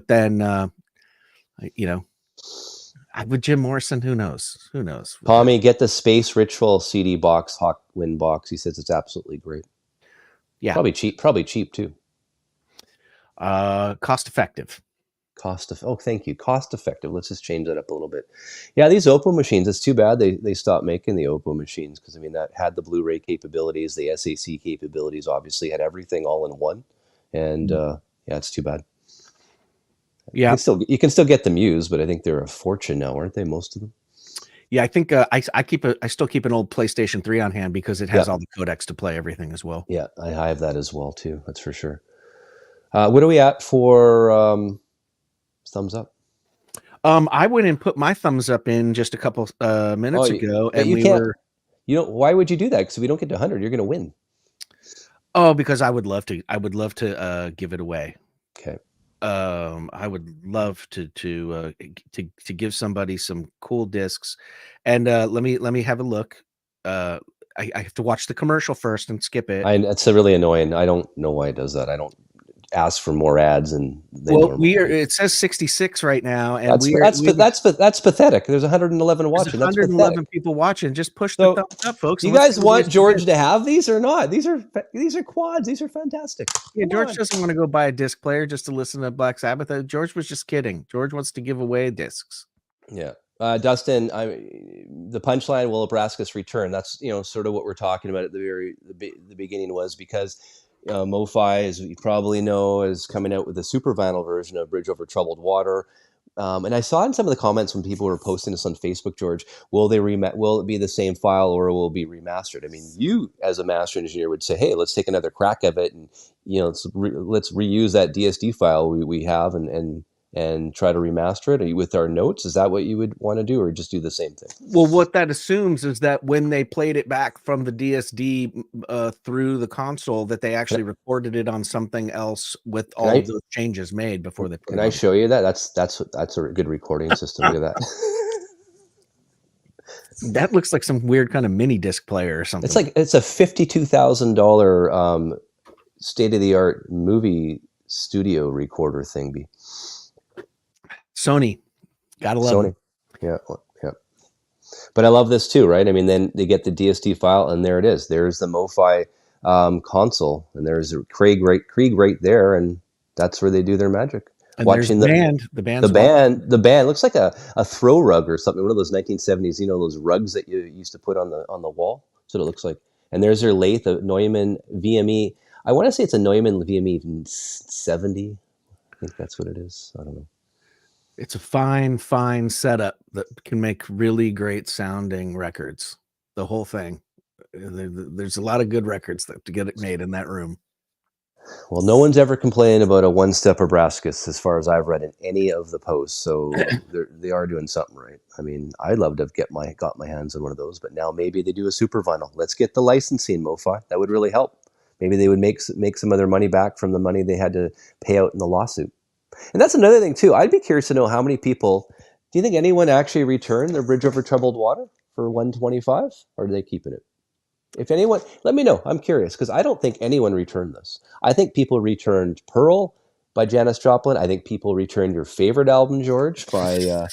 then, with Jim Morrison, who knows? Tommy, get the Space Ritual CD box, Hawkwind box. He says it's absolutely great. Yeah, probably cheap too. Cost effective. Oh, thank you. Cost effective. Let's just change that up a little bit. Yeah, these Oppo machines, it's too bad they stopped making the Oppo machines, because that had the Blu-ray capabilities, the SAC capabilities, obviously had everything all in one. And yeah, it's too bad. Yeah, you can still get them used, but I think they're a fortune now, aren't they? Most of them. Yeah, I think I still keep an old PlayStation 3 on hand because it has all the codecs to play everything as well. Yeah, I have that as well too. That's for sure. What are we at for thumbs up? I went and put my thumbs up in just a couple minutes ago, and why would you do that? Because if we don't get to 100, you're going to win. Oh, because I would love to. I would love to give it away. Okay. I would love to give somebody some cool discs, and let me have a look. I have to watch the commercial first and skip it. It's really annoying. I don't know why it does that. I don't ask for more ads, and it says 66 right now, and that's pathetic. There's 111 watching. There's 111 people watching. Just push the thumbs up, folks. You guys want George to have these or not? These are quads. These are fantastic. Yeah, George doesn't want to go buy a disc player just to listen to Black Sabbath. George was just kidding. George wants to give away discs. Yeah. Dustin, the punchline, will Abracas return? That's sort of what we're talking about at the beginning, was because Mofi, as you probably know, is coming out with a SuperVinyl version of Bridge Over Troubled Water. And I saw in some of the comments when people were posting this on Facebook, George, will it be the same file, or will it be remastered? I mean, you as a master engineer would say, hey, let's take another crack of it, and let's reuse that DSD file we have and try to remaster it with our notes. Is that what you would want to do, or just do the same thing? Well, what that assumes is that when they played it back from the DSD through the console, that they actually recorded it on something else with all of those changes made before they put it on. Can I show you that? That's a good recording system. Look at that. That looks like some weird kind of mini disc player or something. It's a $52,000 state-of-the-art movie studio recorder thingy. Sony, gotta love Sony. Yeah. But I love this too, right? I mean, then they get the DSD file, and there it is. There's the Mofi console, and there's Krieg right there, and that's where they do their magic. And watching the band looks like a throw rug or something. One of those 1970s, those rugs that you used to put on the wall. That's what it looks like. And there's their lathe, a Neumann VME. I want to say it's a Neumann VME 70. I think that's what it is. I don't know. It's a fine setup that can make really great sounding records. The whole thing. There's a lot of good records to get it made in that room. Well, no one's ever complained about a one-step Abracas as far as I've read in any of the posts. So they are doing something right. I mean, I'd love to have got my hands on one of those, but now maybe they do a SuperVinyl. Let's get the licensing, Mofi. That would really help. Maybe they would make some of their money back from the money they had to pay out in the lawsuit. And that's another thing too. I'd be curious to know how many people. Do you think anyone actually returned their Bridge Over Troubled Water for $125, or are they keeping it? If anyone, let me know. I'm curious, because I don't think anyone returned this. I think people returned Pearl by Janis Joplin. I think people returned your favorite album, George, by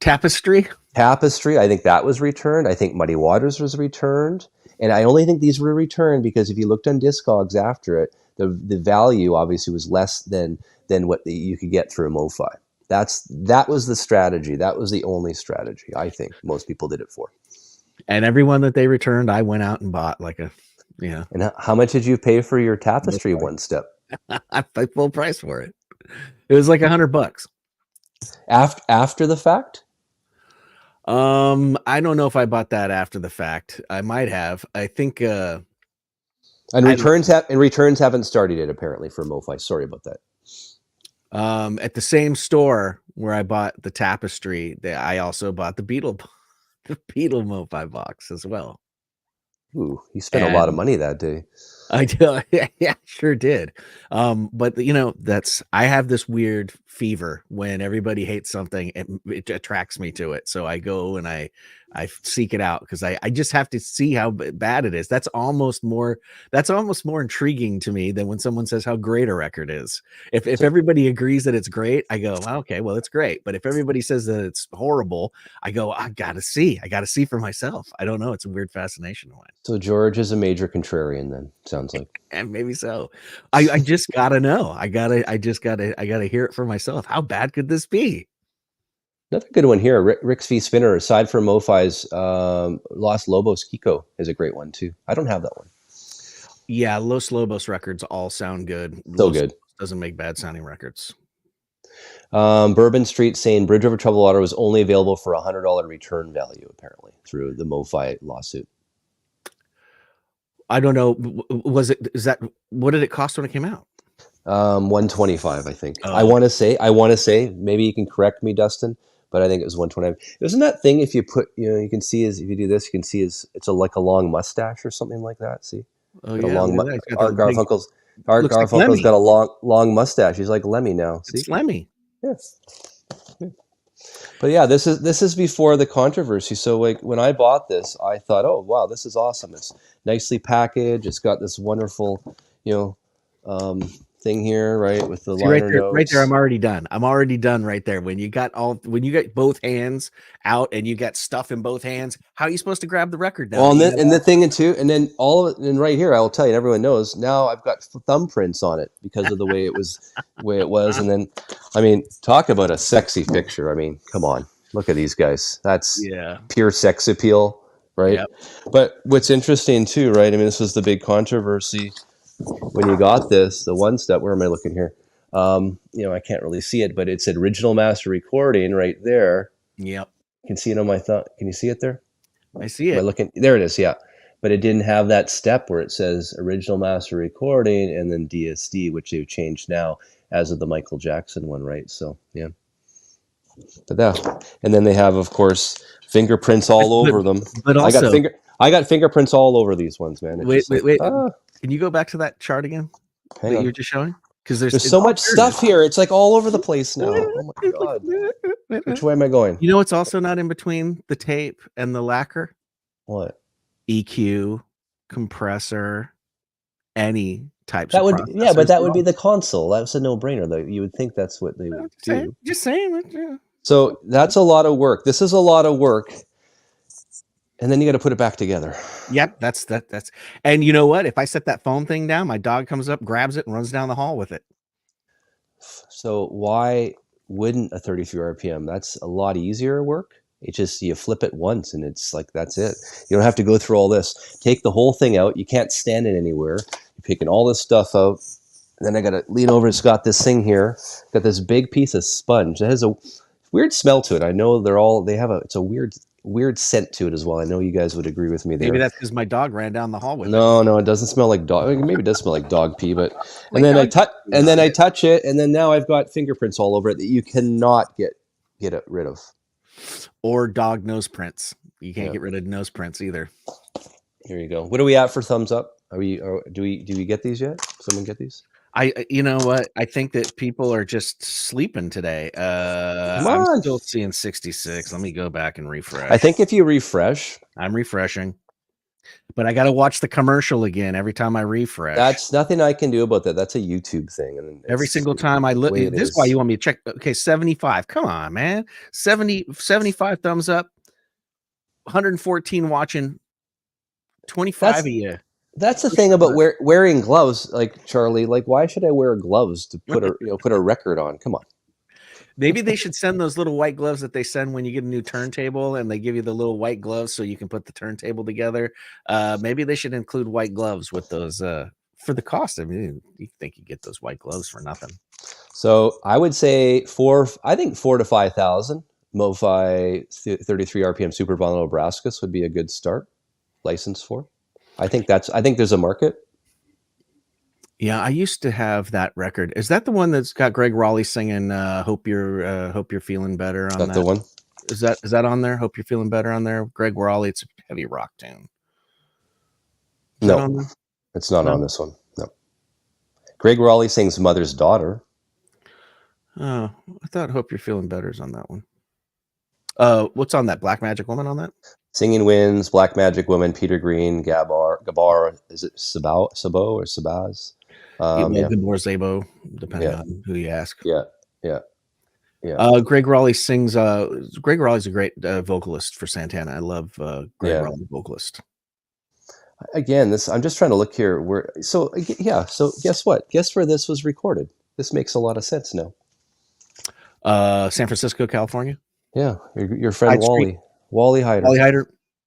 Tapestry. I think that was returned. I think Muddy Waters was returned. And I only think these were returned because if you looked on Discogs after it, the value obviously was less than what you could get through a Mofi. That was the strategy. That was the only strategy I think most people did it for. And everyone that they returned, I went out and bought And how much did you pay for your Tapestry one step? I paid full price for it. It was like $100. After the fact? I don't know if I bought that after the fact. I might have. I think And returns haven't started yet apparently for Mofi. Sorry about that. At the same store where I bought the Tapestry, I also bought the Beetle Mofi box as well. Ooh, you spent a lot of money that day. I do. Yeah, sure did. But I have this weird fever when everybody hates something, it attracts me to it. So I go and I seek it out because I just have to see how bad it is. That's almost more intriguing to me than when someone says how great a record is. If everybody agrees that it's great, I go, well, okay, well, it's great. But if everybody says that it's horrible, I go, I gotta see for myself. I don't know. It's a weird fascination of mine. So George is a major contrarian then, sounds like. And maybe so. I just gotta know. I gotta hear it for myself. How bad could this be? Another good one here, Rick's V Spinner, aside from Mofi's Los Lobos Kiko is a great one too. I don't have that one. Yeah, Los Lobos records all sound good. So Los good. Doesn't make bad sounding records. Bourbon Street saying Bridge Over Troubled Water was only available for $100 return value, apparently, through the Mofi lawsuit. I don't know. What did it cost when it came out? $125, I think. Oh. I want to say, maybe you can correct me, Dustin, but I think it was $125. Isn't that thing if you put, you can see if you do this, you can see it's like a long mustache or something like that. See? Oh, yeah. Art Garfunkel's got a long mustache. He's like Lemy now. See? It's Lemy. Yes. Yeah. But yeah, this is before the controversy. So like when I bought this, I thought, oh wow, this is awesome. It's nicely packaged. It's got this wonderful, thing here, right, with the liner notes. Right there, I'm already done right there. When you got both hands out and you got stuff in both hands, how are you supposed to grab the record now? Well, and the thing too, and then all of it, and right here, I will tell you, everyone knows now. I've got thumbprints on it because of the way it was, and then, I mean, talk about a sexy picture. I mean, come on, look at these guys. That's pure sex appeal, right? Yep. But what's interesting too, right? I mean, this was the big controversy. When you got this, the one step, where am I looking here? I can't really see it, but it said original master recording right there. Yep. You can see it on my thumb. Can you see it there? I see it. Am I looking? There it is, yeah. But it didn't have that step where it says original master recording and then DSD, which they've changed now as of the Michael Jackson one, right? So, yeah. But that. And then they have, of course, fingerprints all over them. But also, I got fingerprints all over these ones, man. Wait. Can you go back to that chart again that you were just showing? Because there's so much stuff here. It's like all over the place now. Oh my god! Which way am I going? You know what's also not in between the tape and the lacquer? What? EQ, compressor, any types. That would but that would be the console. That's a no-brainer, though. You would think that's what they would do. Just saying. Yeah. So that's a lot of work. This is a lot of work. And then you got to put it back together. Yep, that's. And you know what? If I set that phone thing down, my dog comes up, grabs it, and runs down the hall with it. So why wouldn't a 33 RPM? That's a lot easier work. It's just you flip it once, and it's like that's it. You don't have to go through all this. Take the whole thing out. You can't stand it anywhere. You're picking all this stuff out. And then I got to lean over. It's got this thing here. Got this big piece of sponge. It has a weird smell to it. I know it's a weird scent to it as well. I know you guys would agree with me there. Maybe that's because my dog ran down the hall with it. No, it doesn't smell like dog. Maybe it does smell like dog pee, but and then I touch it, and then now I've got fingerprints all over it that you cannot get rid of. Or dog nose prints. You can't get rid of nose prints either. Here you go. What are we at for thumbs up? Do we get these yet? Someone get these? You know what? I think that people are just sleeping today. I'm still seeing 66. Let me go back and refresh. I think if you refresh, I'm refreshing, but I got to watch the commercial again every time I refresh. That's nothing I can do about that. That's a YouTube thing. And every single time I look, this is why you want me to check. Okay, 75. Come on, man. 75 thumbs up. 114 watching. 25 of you. That's the thing about wearing gloves, like Charlie. Like, why should I wear gloves to put a record on? Come on. Maybe they should send those little white gloves that they send when you get a new turntable, and they give you the little white gloves so you can put the turntable together. Maybe they should include white gloves with those for the cost, I mean, you think you get those white gloves for nothing. So I would say I think 4 to 5,000 Mofi 33 RPM SuperVinyl Abracas would be a good start license for. I think there's a market. Yeah, I used to have that record. Is that the one that's got Greg Raleigh singing hope you're feeling better on that? The one? Is that on there? Hope you're feeling better on there. Greg Raleigh, it's a heavy rock tune. Is that on there? It's not on this one. No. Greg Raleigh sings Mother's Daughter. Oh, I thought Hope You're Feeling Better is on that one. What's on that? Black Magic Woman on that? Singing Winds, Black Magic Woman, Peter Green, Gabar. Is it Sabo or Sabaz? Good more Zabo, depending on who you ask. Yeah. Greg Raleigh sings. Greg Raleigh's a great vocalist for Santana. I love Greg Raleigh, vocalist. Again, I'm just trying to look here. So guess what? Guess where this was recorded? This makes a lot of sense now. San Francisco, California. Yeah, your friend Wally Hyder. Wally Hyder.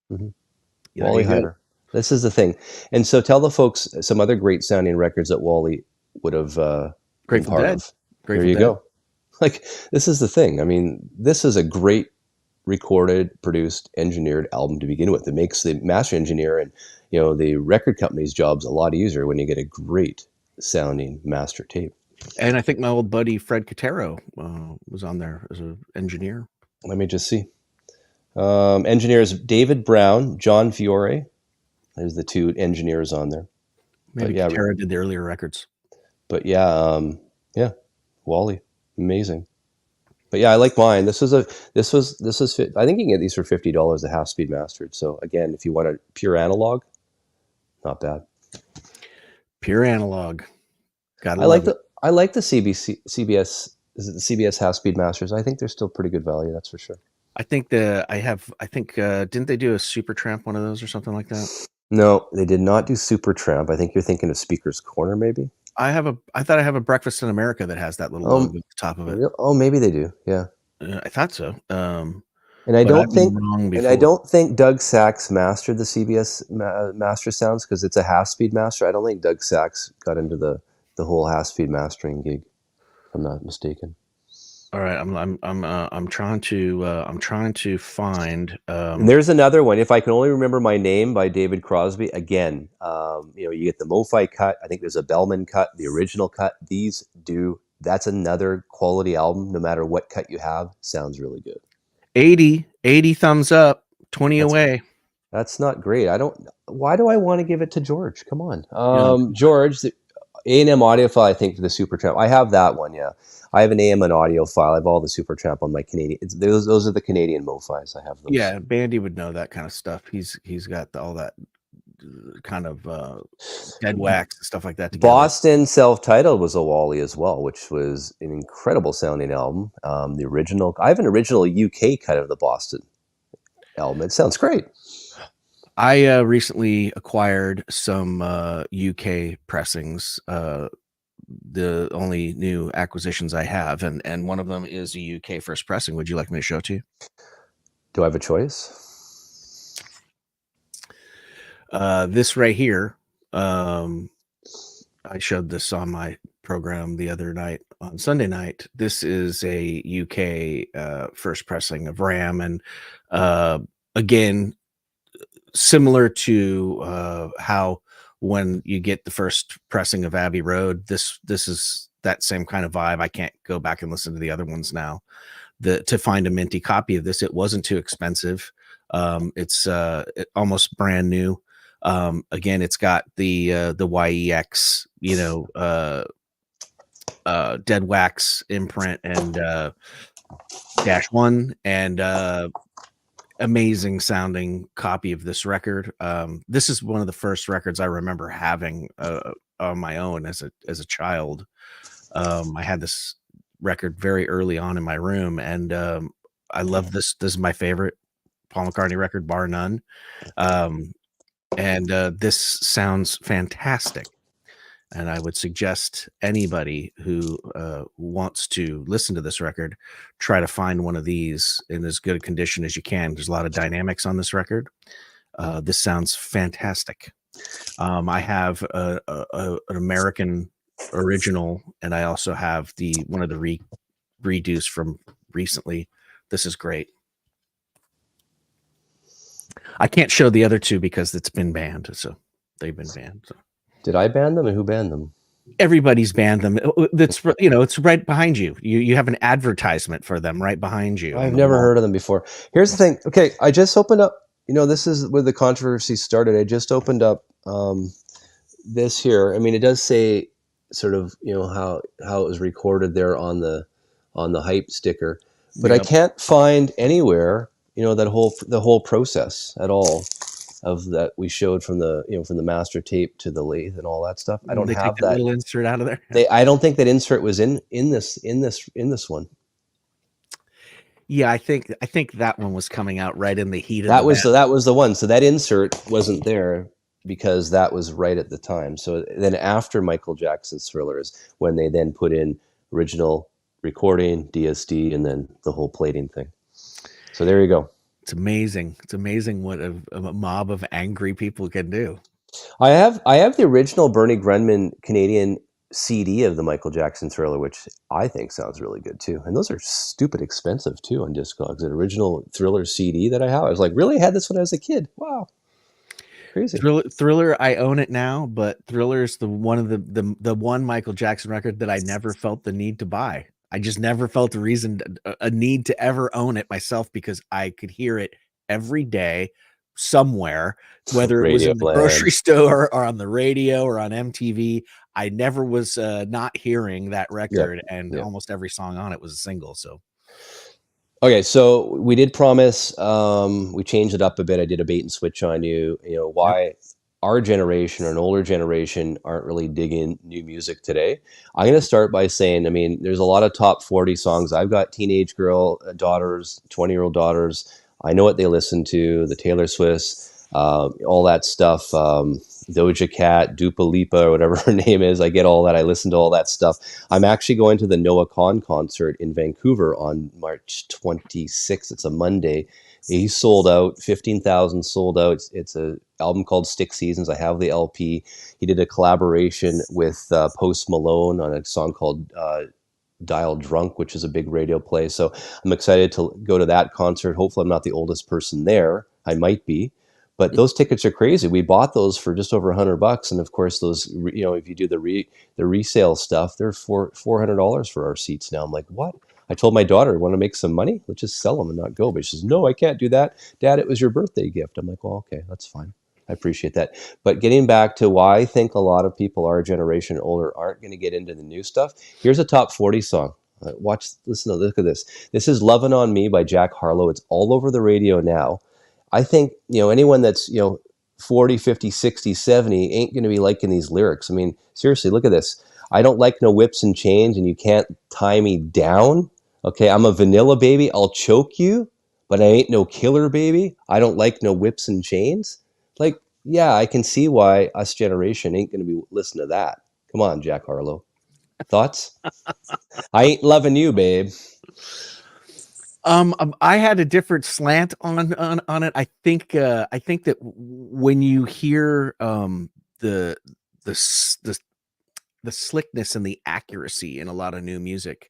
Mm-hmm. Yeah, Wally Hyder. This is the thing. And so tell the folks some other great sounding records that Wally would have been part of. There you go. Like, this is the thing. I mean, this is a great recorded, produced, engineered album to begin with. It makes the master engineer and the record company's jobs a lot easier when you get a great sounding master tape. And I think my old buddy Fred Catero was on there as an engineer. Let me just see. Engineers David Brown, John Fiore. There's the two engineers on there. Maybe Catero did the earlier records. But Wally, amazing. But yeah, I like mine. This was I think you can get these for $50 a half speed mastered. So again, if you want a pure analog, not bad. Pure analog. I like the CBS. Is it the CBS half speed masters? I think they're still pretty good value. That's for sure. I think didn't they do a Supertramp one of those or something like that? No, they did not do Supertramp. I think you're thinking of Speaker's Corner, maybe. I thought I have a Breakfast in America that has that little logo at the top of it. Oh, maybe they do. Yeah, I thought so. And I don't think Doug Sachs mastered the CBS master sounds because it's a half speed master. I don't think Doug Sachs got into the whole half speed mastering gig, if I'm not mistaken. All right, I'm trying to find. There's another one. If I can only remember my name, by David Crosby. Again, you get the Mofi cut. I think there's a Bellman cut, the original cut. That's another quality album. No matter what cut you have, sounds really good. 80 thumbs up, 20 away. That's not great. Why do I want to give it to George? Come on, George. The A&M Audiophile, I think, for the Supertramp. I have that one. Yeah. I have an AM and Audiophile. I have all the Supertramp on my Canadian. Those are the Canadian Mofis. I have those. Yeah, Bandy would know that kind of stuff. He's got all that kind of dead wax and stuff like that together. Boston self-titled was a Wally as well, which was an incredible sounding album. The original. I have an original UK cut of the Boston album. It sounds great. I recently acquired some UK pressings. The only new acquisitions I have, and one of them is a UK first pressing. Would you like me to show it to you? Do I have a choice? This right here. I showed this on my program the other night on Sunday night. This is a UK first pressing of Ram, and again, similar to how when you get the first pressing of Abbey Road, this is that same kind of vibe. I can't go back and listen to the other ones now. To find a minty copy of this, it wasn't too expensive. It's almost brand new. Again, it's got the YEX, dead wax imprint and -1 and amazing sounding copy of this record. This is one of the first records I remember having on my own as a child. I had this record very early on in my room, and I love this. This is my favorite Paul McCartney record, bar none. And this sounds fantastic. And I would suggest anybody who wants to listen to this record, try to find one of these in as good a condition as you can. There's a lot of dynamics on this record. This sounds fantastic. I have an American original, and I also have one of the redos from recently. This is great. I can't show the other two because it's been banned, so they've been banned. So. Did I ban them, and who banned them? Everybody's banned them. That's it's right behind you. You have an advertisement for them right behind you. I've never heard of them before. Here's the thing. Okay, I just opened up. This is where the controversy started. I just opened up this here. I mean, it does say sort of how it was recorded there on the hype sticker, but I can't find anywhere the whole process at all of that we showed from the from the master tape to the lathe and all that stuff. I don't have that little insert out of there. I don't think that insert was in this one. Yeah, I think that one was coming out right in the heat of that was the one. So that insert wasn't there because that was right at the time. So then after Michael Jackson's Thriller is when they then put in original recording, DSD, and then the whole plating thing. So there you go. It's amazing. It's amazing what a mob of angry people can do. I have the original Bernie Grundman Canadian CD of the Michael Jackson Thriller, which I think sounds really good too. And those are stupid expensive too on Discogs. An original Thriller CD that I have. I was like, really? I had this when I was a kid. Wow. Crazy. Thriller, I own it now, but Thriller's the one Michael Jackson record that I never felt the need to buy. I just never felt a need to ever own it myself because I could hear it every day somewhere, whether it was in the grocery store or on the radio or on MTV. I never was not hearing that record, and almost every song on it was a single. So, okay, so we did promise. We changed it up a bit. I did a bait and switch on you. Why our generation or an older generation aren't really digging new music today. I'm going to start by saying, I mean, there's a lot of top 40 songs. I've got teenage girl daughters, 20-year-old daughters. I know what they listen to, the Taylor Swifts, all that stuff, Doja Cat, Dupa Lipa, or whatever her name is. I get all that. I listen to all that stuff. I'm actually going to the Noah Kahan concert in Vancouver on March 26th. It's a Monday. He sold out, 15,000 sold out. It's an album called Stick Seasons. I have the LP. He did a collaboration with Post Malone on a song called Dial Drunk, which is a big radio play. So I'm excited to go to that concert. Hopefully I'm not the oldest person there. I might be. But those tickets are crazy. We bought those for just over $100, and of course, those if you do the resale stuff, they're $400 for our seats now. I'm like, what? I told my daughter, want to make some money? Let's just sell them and not go. But she says, no, I can't do that. Dad, it was your birthday gift. I'm like, well, okay, that's fine. I appreciate that. But getting back to why I think a lot of people our generation and older aren't going to get into the new stuff. Here's a top 40 song. Look at this. This is Lovin' on Me by Jack Harlow. It's all over the radio now. I think, anyone that's, 40, 50, 60, 70 ain't going to be liking these lyrics. I mean, seriously, look at this. I don't like no whips and chains, and you can't tie me down. Okay, I'm a vanilla baby. I'll choke you, but I ain't no killer baby. I don't like no whips and chains. Like, yeah, I can see why us generation ain't going to be listening to that. Come on, Jack Harlow. Thoughts? I ain't loving you, babe. I had a different slant on it. I think that when you hear the slickness and the accuracy in a lot of new music,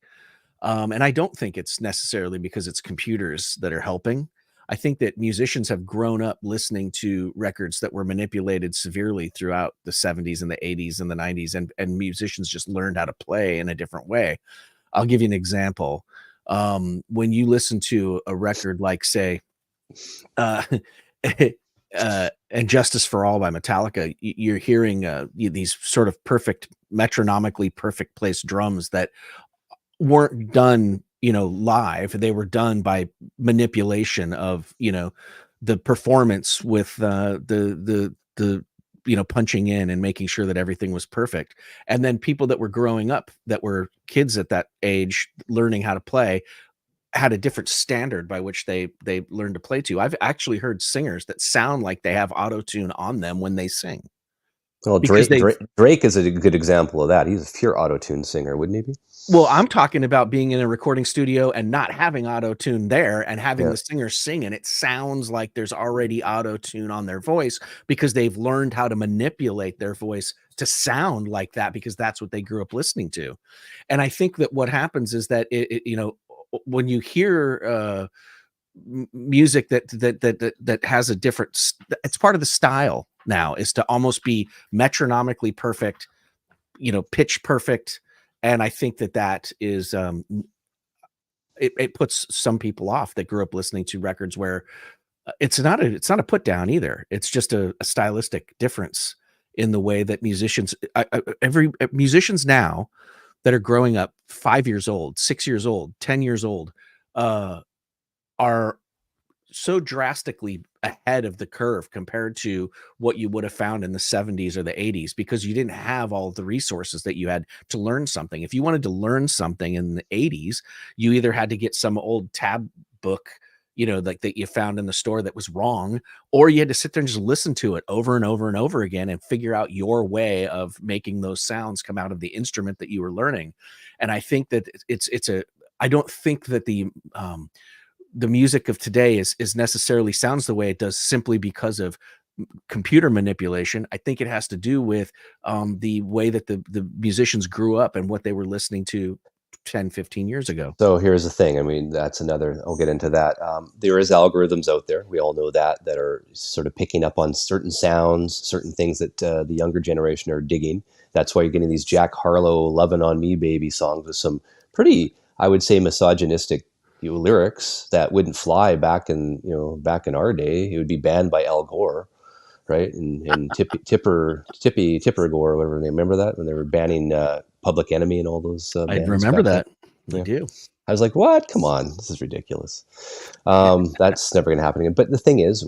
and I don't think it's necessarily because it's computers that are helping. I think that musicians have grown up listening to records that were manipulated severely throughout the 70s and the 80s and the 90s, and musicians just learned how to play in a different way. I'll give you an example. When you listen to a record like, say, and Justice for All by Metallica, you're hearing these sort of perfect, metronomically perfect placed drums that weren't done, live. They were done by manipulation of, the performance with the punching in and making sure that everything was perfect. And then people that were growing up, that were kids at that age, learning how to play, had a different standard by which they learned to play to. I've actually heard singers that sound like they have auto-tune on them when they sing. Well, because Drake is a good example of that. He's a pure auto-tune singer, wouldn't he be? well, I'm talking about being in a recording studio and not having auto-tune there and having Yeah. the singer sing, and it sounds like there's already auto-tune on their voice because they've learned how to manipulate their voice to sound like that because that's what they grew up listening to. And I think that what happens is that when you hear music that has a different, it's part of the style now, is to almost be metronomically perfect, pitch perfect. And I think that is it puts some people off that grew up listening to records where it's not a put down either. It's just a stylistic difference in the way that musicians now that are growing up 5 years old, 6 years old, 10 years old, are so drastically ahead of the curve compared to what you would have found in the 70s or the 80s, because you didn't have all of the resources that you had to learn something. If you wanted to learn something in the 80s, you either had to get some old tab book, like that you found in the store that was wrong, or you had to sit there and just listen to it over and over and over again and figure out your way of making those sounds come out of the instrument that you were learning. And I think that I don't think that the music of today is necessarily sounds the way it does simply because of computer manipulation. I think it has to do with the way that the musicians grew up and what they were listening to 10, 15 years ago. So here's the thing. I mean, that's another. I'll get into that. There is algorithms out there. We all know that are sort of picking up on certain sounds, certain things that the younger generation are digging. That's why you're getting these Jack Harlow "Lovin' on Me, Baby" songs with some pretty, I would say, misogynistic lyrics that wouldn't fly back in our day. It would be banned by Al Gore, right? And Tipper Gore, whatever they remember that when they were banning Public Enemy and all those I bands remember back then. that. I do. I was like, what? Come on, this is ridiculous. That's never going to happen again. But the thing is,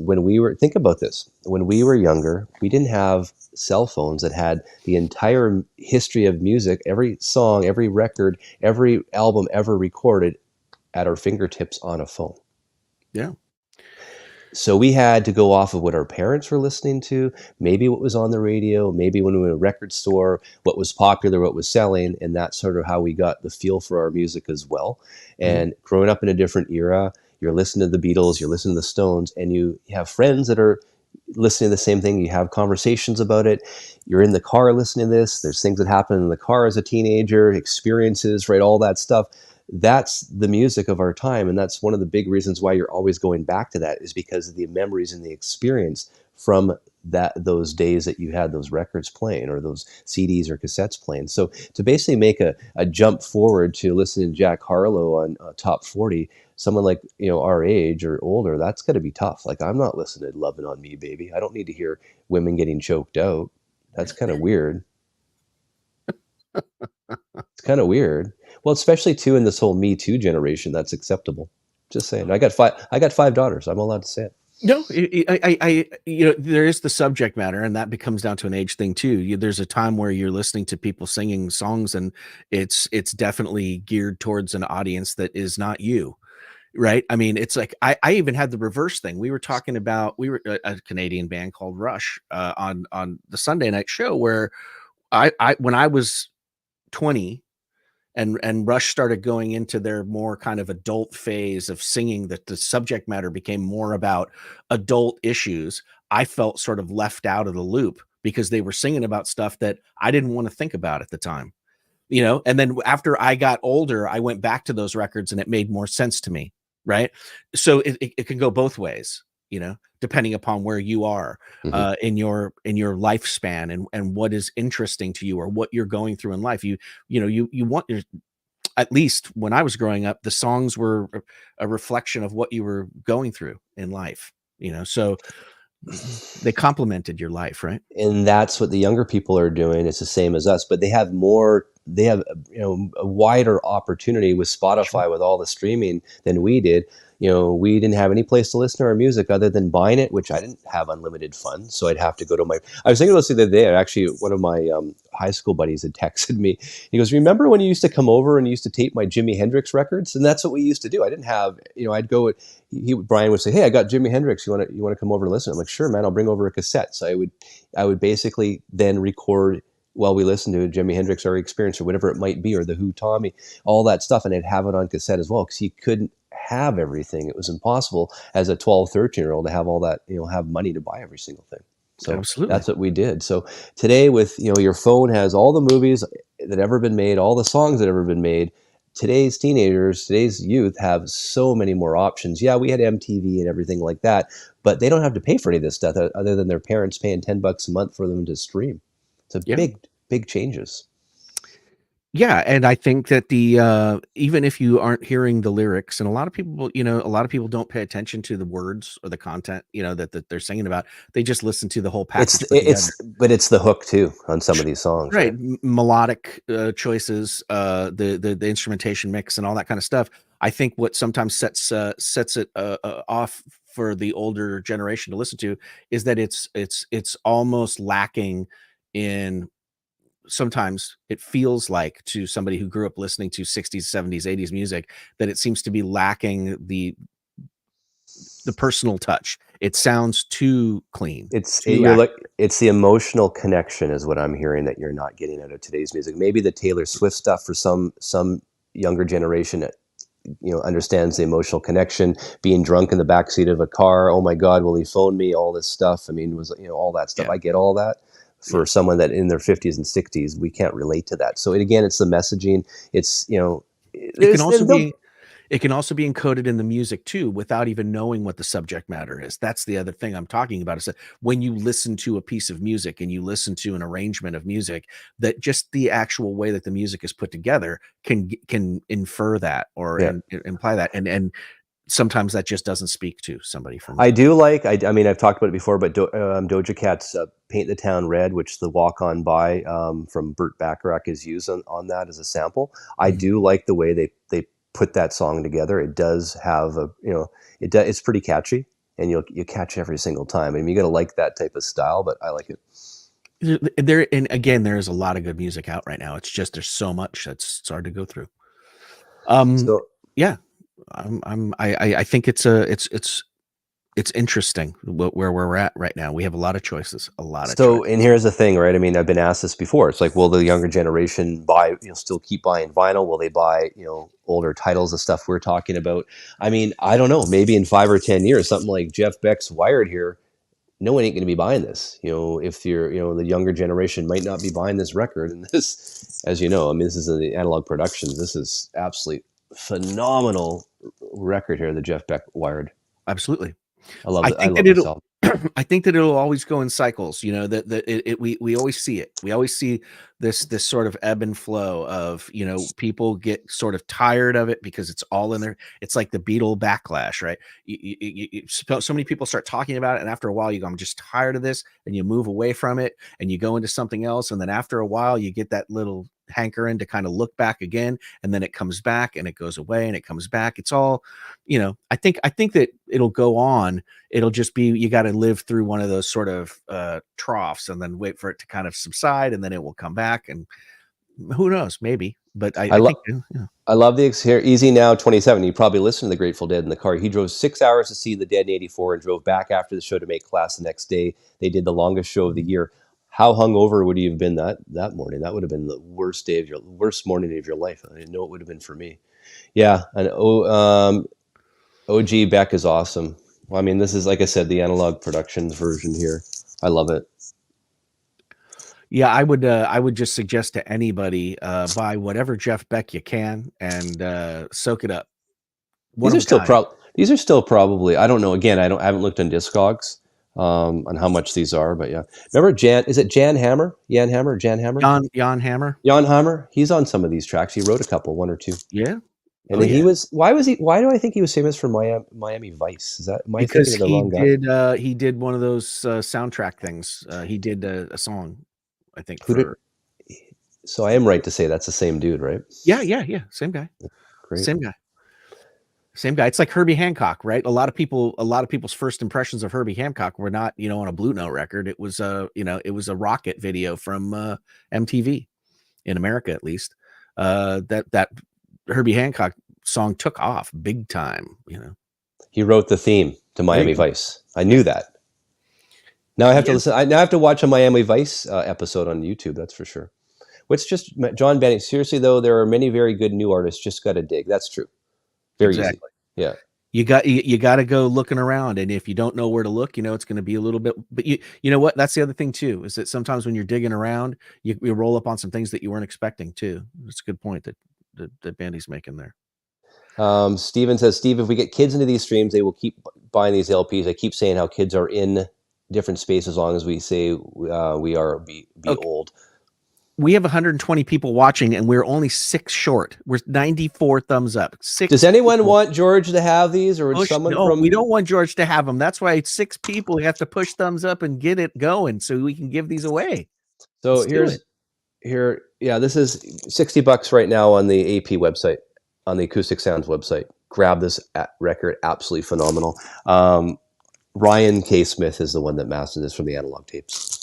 think about this. When we were younger, we didn't have cell phones that had the entire history of music, every song, every record, every album ever recorded at our fingertips on a phone. Yeah. So we had to go off of what our parents were listening to, maybe what was on the radio, maybe when we were in a record store, what was popular, what was selling, and that's sort of how we got the feel for our music as well. And growing up in a different era, you're listening to the Beatles, you're listening to the Stones, and you have friends that are listening to the same thing. You have conversations about it. You're in the car listening to this. There's things that happen in the car as a teenager, experiences, right? All that stuff. That's the music of our time, and that's one of the big reasons why you're always going back to that, is because of the memories and the experience from those days that you had those records playing or those CDs or cassettes playing. So to basically make a jump forward to listening to Jack Harlow on Top 40, someone like our age or older, that's got to be tough. Like, I'm not listening to "Lovin' on Me, Baby." I don't need to hear women getting choked out. That's kind of weird. It's kind of weird. Well, especially too in this whole Me Too generation, that's acceptable. Just saying. I got five daughters. I'm allowed to say it. No, there is the subject matter, and that becomes down to an age thing too. There's a time where you're listening to people singing songs, and it's definitely geared towards an audience that is not you, right? I mean, it's like I even had the reverse thing. We were a Canadian band called Rush on the Sunday night show, where when I was 20 and Rush started going into their more kind of adult phase of singing, that the subject matter became more about adult issues, I felt sort of left out of the loop because they were singing about stuff that I didn't want to think about at the time, and then after I got older, I went back to those records and it made more sense to me. Right. So it can go both ways, depending upon where you are in your lifespan and what is interesting to you or what you're going through in life. You want at least when I was growing up, the songs were a reflection of what you were going through in life, so they complemented your life. Right. And that's what the younger people are doing. It's the same as us, but they have a wider opportunity with Spotify, with all the streaming, than we did. we didn't have any place to listen to our music other than buying it, which I didn't have unlimited funds. So I'd have to go to I was thinking about this the other day. Actually, one of my high school buddies had texted me. He goes, remember when you used to come over and you used to tape my Jimi Hendrix records? And that's what we used to do. I didn't have, I'd go, Brian would say, hey, I got Jimi Hendrix. You want to come over and listen? I'm like, sure, man, I'll bring over a cassette. So I would basically then record while we listened to Jimi Hendrix or Experience or whatever it might be, or the Who, Tommy, all that stuff. And I'd have it on cassette as well, because you couldn't have everything. It was impossible as a 12, 13-year-old to have all that, have money to buy every single thing. So Absolutely. that's what we did. So today with, your phone has all the movies that ever been made, all the songs that ever been made. Today's teenagers, today's youth have so many more options. Yeah, we had MTV and everything like that, but they don't have to pay for any of this stuff other than their parents paying $10 a month for them to stream. It's a big changes. Yeah, and I think that even if you aren't hearing the lyrics, and a lot of people don't pay attention to the words or the content, that they're singing about. They just listen to the whole package. But it's the hook too on some of these songs, right? Melodic choices, the instrumentation mix, and all that kind of stuff. I think what sometimes sets it off for the older generation to listen to is that it's almost lacking in. Sometimes it feels like, to somebody who grew up listening to 60s, 70s, 80s music, that it seems to be lacking the personal touch. It sounds too clean. It's the emotional connection is what I'm hearing that you're not getting out of today's music. Maybe the Taylor Swift stuff for some younger generation that understands the emotional connection. Being drunk in the backseat of a car, oh my God, will he phone me? All this stuff. I mean, was all that stuff. Yeah. I get all that. For someone that in their 50s and 60s, we can't relate to that. So again, it's the messaging. It's it can also be encoded in the music too, without even knowing what the subject matter is. That's the other thing I'm talking about, is that when you listen to a piece of music and you listen to an arrangement of music, that just the actual way that the music is put together can infer that or imply that, and sometimes that just doesn't speak to somebody. From I do like, I mean, I've talked about it before, but Doja Cat's Paint the Town Red, which the Walk On By from Burt Bacharach is used on that as a sample. I do like the way they put that song together. It does have it's pretty catchy, and you catch every single time. I mean, you got to like that type of style, but I like it. And again, there's a lot of good music out right now. It's just, there's so much that's hard to go through. I think it's interesting where we're at right now. We have a lot of choices, and here's the thing, right? I mean, I've been asked this before. It's like, will the younger generation still keep buying vinyl? Will they buy, older titles of stuff we're talking about? I mean, I don't know. Maybe in 5 or 10 years, something like Jeff Beck's Wired here, no one ain't going to be buying this. If you're, the younger generation might not be buying this record. And this, as you know, I mean, this is the Analog Productions. This is absolutely phenomenal record here, the Jeff Beck Wired. Absolutely. I love it. I think that it'll always go in cycles. We always see it. We always see this sort of ebb and flow of, people get sort of tired of it because it's all in there. It's like the Beatle backlash, right? So many people start talking about it, and after a while you go, I'm just tired of this, and you move away from it and you go into something else, and then after a while you get that little hankering to kind of look back again, and then it comes back and it goes away and it comes back. It's all, I think that it'll go on. It'll just be, you got to live through one of those sort of troughs and then wait for it to kind of subside, and then it will come back, and who knows, maybe. But I love the Easy Now 27. You probably listened to the Grateful Dead in the car. He drove 6 hours to see the Dead in '84 and drove back after the show to make class the next day. They did the longest show of the year. How hungover would he have been that morning? That would have been the worst morning of your life. I didn't know it would have been for me. Yeah, and OG Beck is awesome. Well, I mean, this is, like I said, the Analog Productions version here. I love it. Yeah, I would just suggest to anybody, buy whatever Jeff Beck you can and soak it up. These are still probably, I don't know. Again, I haven't looked on Discogs on how much these are, but yeah. Remember is it Jan Hammer? Jan Hammer? Jan Hammer? Jan Hammer. Jan Hammer. He's on some of these tracks. He wrote a couple, one or two. Yeah. And then why do I think he was famous for Miami Vice? Because thinking of the wrong guy? He did one of those soundtrack things. He did a song, I think. So I am right to say that's the same dude, right? Yeah. Same guy. Great. Same guy. Same guy. It's like Herbie Hancock, right? A lot of people's first impressions of Herbie Hancock were not, on a Blue Note record. It was it was a Rocket video from MTV in America, at least. That Herbie Hancock song took off big time. He wrote the theme to Miami Vice. I knew that. Now I have to listen. I now have to watch a Miami Vice episode on YouTube. That's for sure. What's just John Benning? Seriously though, there are many very good new artists. Just got to dig. That's true. Very easy. Yeah. You got to go looking around, and if you don't know where to look, it's going to be a little bit. But you know what? That's the other thing too, is that sometimes when you're digging around, you roll up on some things that you weren't expecting too. That's a good point that Bandy's making there. Steven says, Steve, if we get kids into these streams, they will keep buying these LPs. I keep saying how kids are in different spaces as long as we say we are be okay. Old. We have 120 people watching, and we're only 6 short. We're 94 thumbs up. 6. Does anyone want George to have these, or someone from? We don't want George to have them. That's why 6 people have to push thumbs up and get it going, so we can give these away. So yeah, this is $60 right now on the AP website, on the Acoustic Sounds website. Grab this record, absolutely phenomenal. Ryan K. Smith is the one that mastered this from the analog tapes.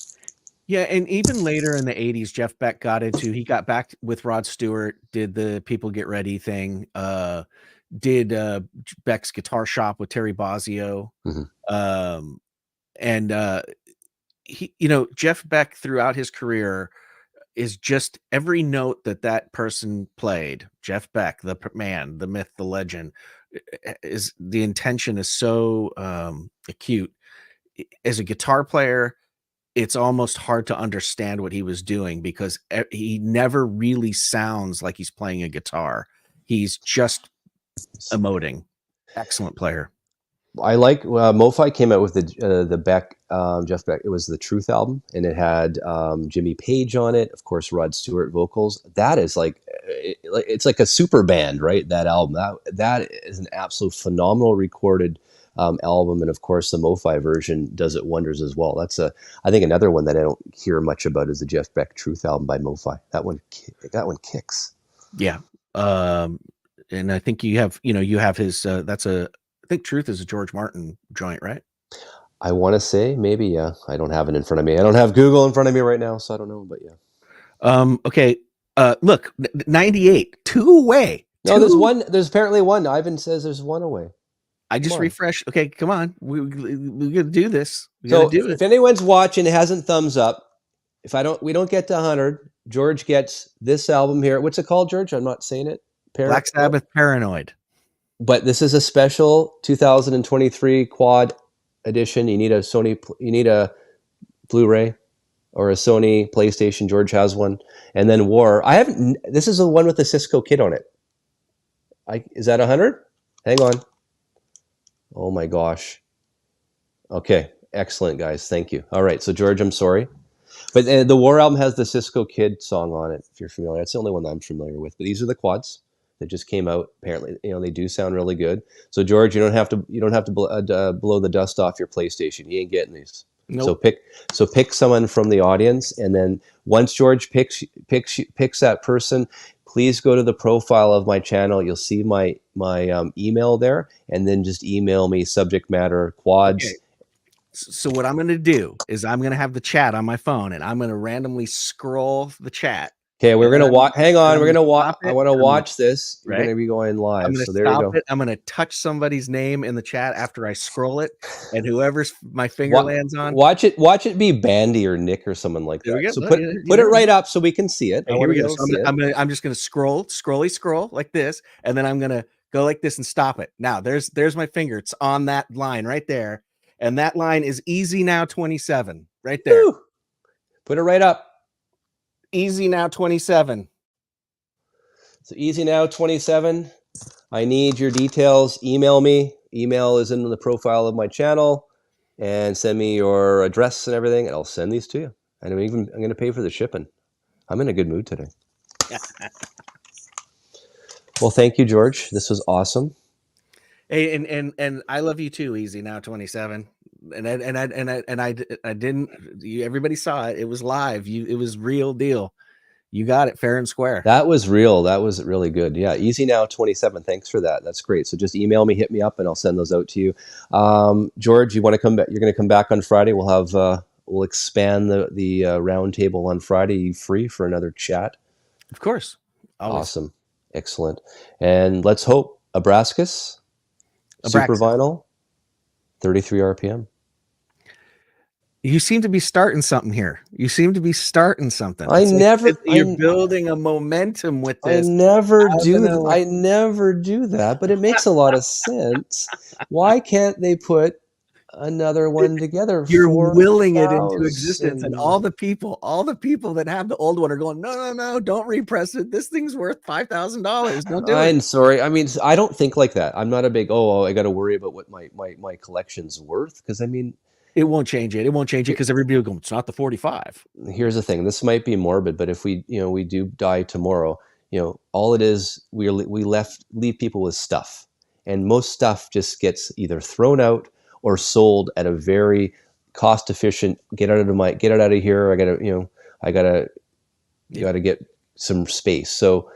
Yeah, and even later in the 80s, Jeff Beck he got back with Rod Stewart, did the People Get Ready thing, did Beck's Guitar Shop with Terry Bozzio. And he, Jeff Beck throughout his career is just every note that person played. Jeff Beck, the man, the myth, the legend, is the intention is so acute. As a guitar player, it's almost hard to understand what he was doing because he never really sounds like he's playing a guitar. He's just emoting. Excellent player. I like Mofi came out with the Beck, Jeff Beck. It was the Truth album, and it had Jimmy Page on it. Of course, Rod Stewart vocals. That is it's like a super band, right? That album. That is an absolute phenomenal recorded album, and of course the Mofi version does it wonders as well. That's I think another one that I don't hear much about is the Jeff Beck Truth album by Mofi. That one kicks. Yeah, and I think you have his. I think Truth is a George Martin joint, right? I want to say maybe, yeah. I don't have it in front of me. I don't have Google in front of me right now, so I don't know, but yeah. Okay. Look, 98, 2 away. No, there's one. There's apparently one. Ivan says there's 1 away. I just refreshed. Okay, come on. We got to do this. If anyone's watching, it hasn't thumbs up. We don't get to 100. George gets this album here. What's it called, George? I'm not saying it. Black Sabbath Paranoid. But this is a special 2023 quad edition. You need a Blu-ray or a Sony PlayStation. George has one. And then War. This is the one with the Cisco kit on it. Is that 100? Hang on. Oh my gosh. Okay. Excellent, guys. Thank you. All right. So George, I'm sorry. But the War album has the Cisco Kid song on it, if you're familiar. That's the only one that I'm familiar with. But these are the quads that just came out. Apparently, they do sound really good. So George, you don't have to blow the dust off your PlayStation. You ain't getting these. Nope. So pick someone from the audience, and then once George picks that person, please go to the profile of my channel. You'll see my email there, and then just email me subject matter quads. Okay. So what I'm going to do is I'm going to have the chat on my phone, and I'm going to randomly scroll the chat. Okay, we're gonna watch. Hang on, we're gonna watch. I want to watch this. We're gonna be going live. So there you go. I'm gonna touch somebody's name in the chat after I scroll it, and whoever's my finger lands on. Watch it be Bandy or Nick or someone like that. So put it right up so we can see it. Here we go. So I'm just gonna scroll like this, and then I'm gonna go like this and stop it. Now there's my finger. It's on that line right there, and that line is Easy Now 27 right there. Woo! Put it right up. Easy Now 27. So Easy Now 27. I need your details. Email me. Email is in the profile of my channel, and send me your address and everything, and I'll send these to you. And I'm going to pay for the shipping. I'm in a good mood today. Well, thank you, George. This was awesome. Hey, and I love you too, Easy Now 27. And I didn't. Everybody saw it. It was live. It was real deal. You got it, fair and square. That was real. That was really good. Yeah, Easy Now 27. Thanks for that. That's great. So just email me, hit me up, and I'll send those out to you. George, you want to come back? You're going to come back on Friday. We'll have we'll expand the roundtable on Friday. You free for another chat? Of course. Always. Awesome, excellent. And let's hope Abracas, SuperVinyl, 33 RPM. You seem to be starting something here. You seem to be starting something. You're building a momentum with this. I never do that, but it makes a lot of sense. Why can't they put another one together? You're willing it into existence, and all the people that have the old one are going, no, don't repress it. This thing's worth $5,000. Don't do it. I'm sorry. I mean, I don't think like that. I'm not a big, I got to worry about what my collection's worth. Because I mean, it won't change it. It won't change it because everybody will go, it's not the 45. Here's the thing. This might be morbid, but if we do die tomorrow, all it is, we leave people with stuff, and most stuff just gets either thrown out or sold at a very cost efficient. Get it out of here. I gotta get some space. So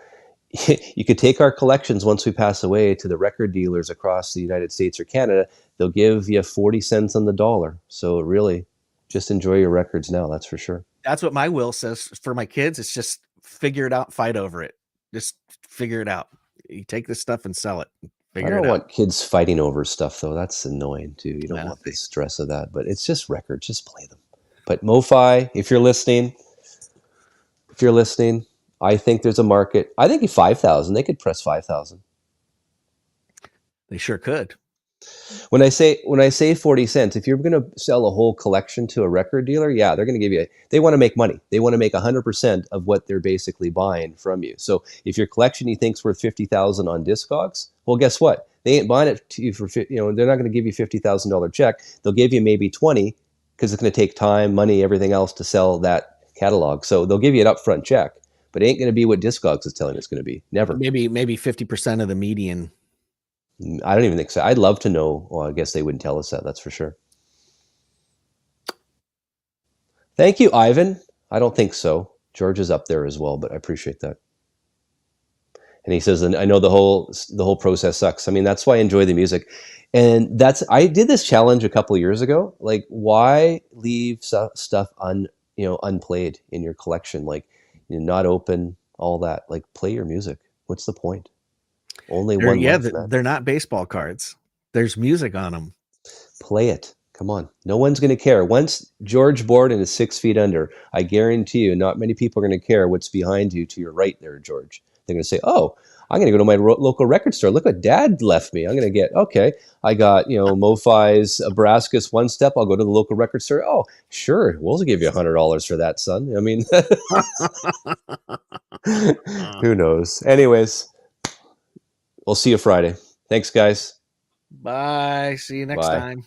you could take our collections once we pass away to the record dealers across the United States or Canada. They'll give you 40 cents on the dollar. So really, just enjoy your records now. That's for sure. That's what my will says for my kids. It's just figure it out, fight over it. Just figure it out. You take this stuff and sell it. I don't want kids fighting over stuff, though. That's annoying too. You don't want the stress of that. But it's just records. Just play them. But Mofi, if you're listening, I think there's a market. I think 5,000. They could press 5,000. They sure could. When I say 40 cents, if you're going to sell a whole collection to a record dealer, yeah, they're going to give you. They want to make money. They want to make 100% of what they're basically buying from you. So if your collection you think's worth 50,000 on Discogs, well, guess what? They ain't buying it to you for they're not going to give you $50,000 check. They'll give you maybe 20 because it's going to take time, money, everything else to sell that catalog. So they'll give you an upfront check, but it ain't going to be what Discogs is telling it's going to be. Never. Maybe 50% of the median. I don't even think so. I'd love to know. Well, I guess they wouldn't tell us that. That's for sure. Thank you, Ivan. I don't think so. George is up there as well, but I appreciate that. And he says, and I know the whole process sucks. I mean, that's why I enjoy the music. And I did this challenge a couple of years ago. Like, why leave stuff unplayed in your collection? Like, not open, all that. Like, play your music. What's the point? Only one. Yeah, they're not baseball cards. There's music on them. Play it. Come on. No one's going to care. Once George Borden is 6 feet under, I guarantee you not many people are going to care what's behind you to your right there, George. They're going to say, oh, I'm going to go to my local record store. Look what Dad left me. I'm going to get, okay, I got, Mofi's Abracas one step. I'll go to the local record store. Oh, sure. We'll give you $100 for that, son. I mean, who knows? Anyways. We'll see you Friday. Thanks, guys. Bye. See you next time.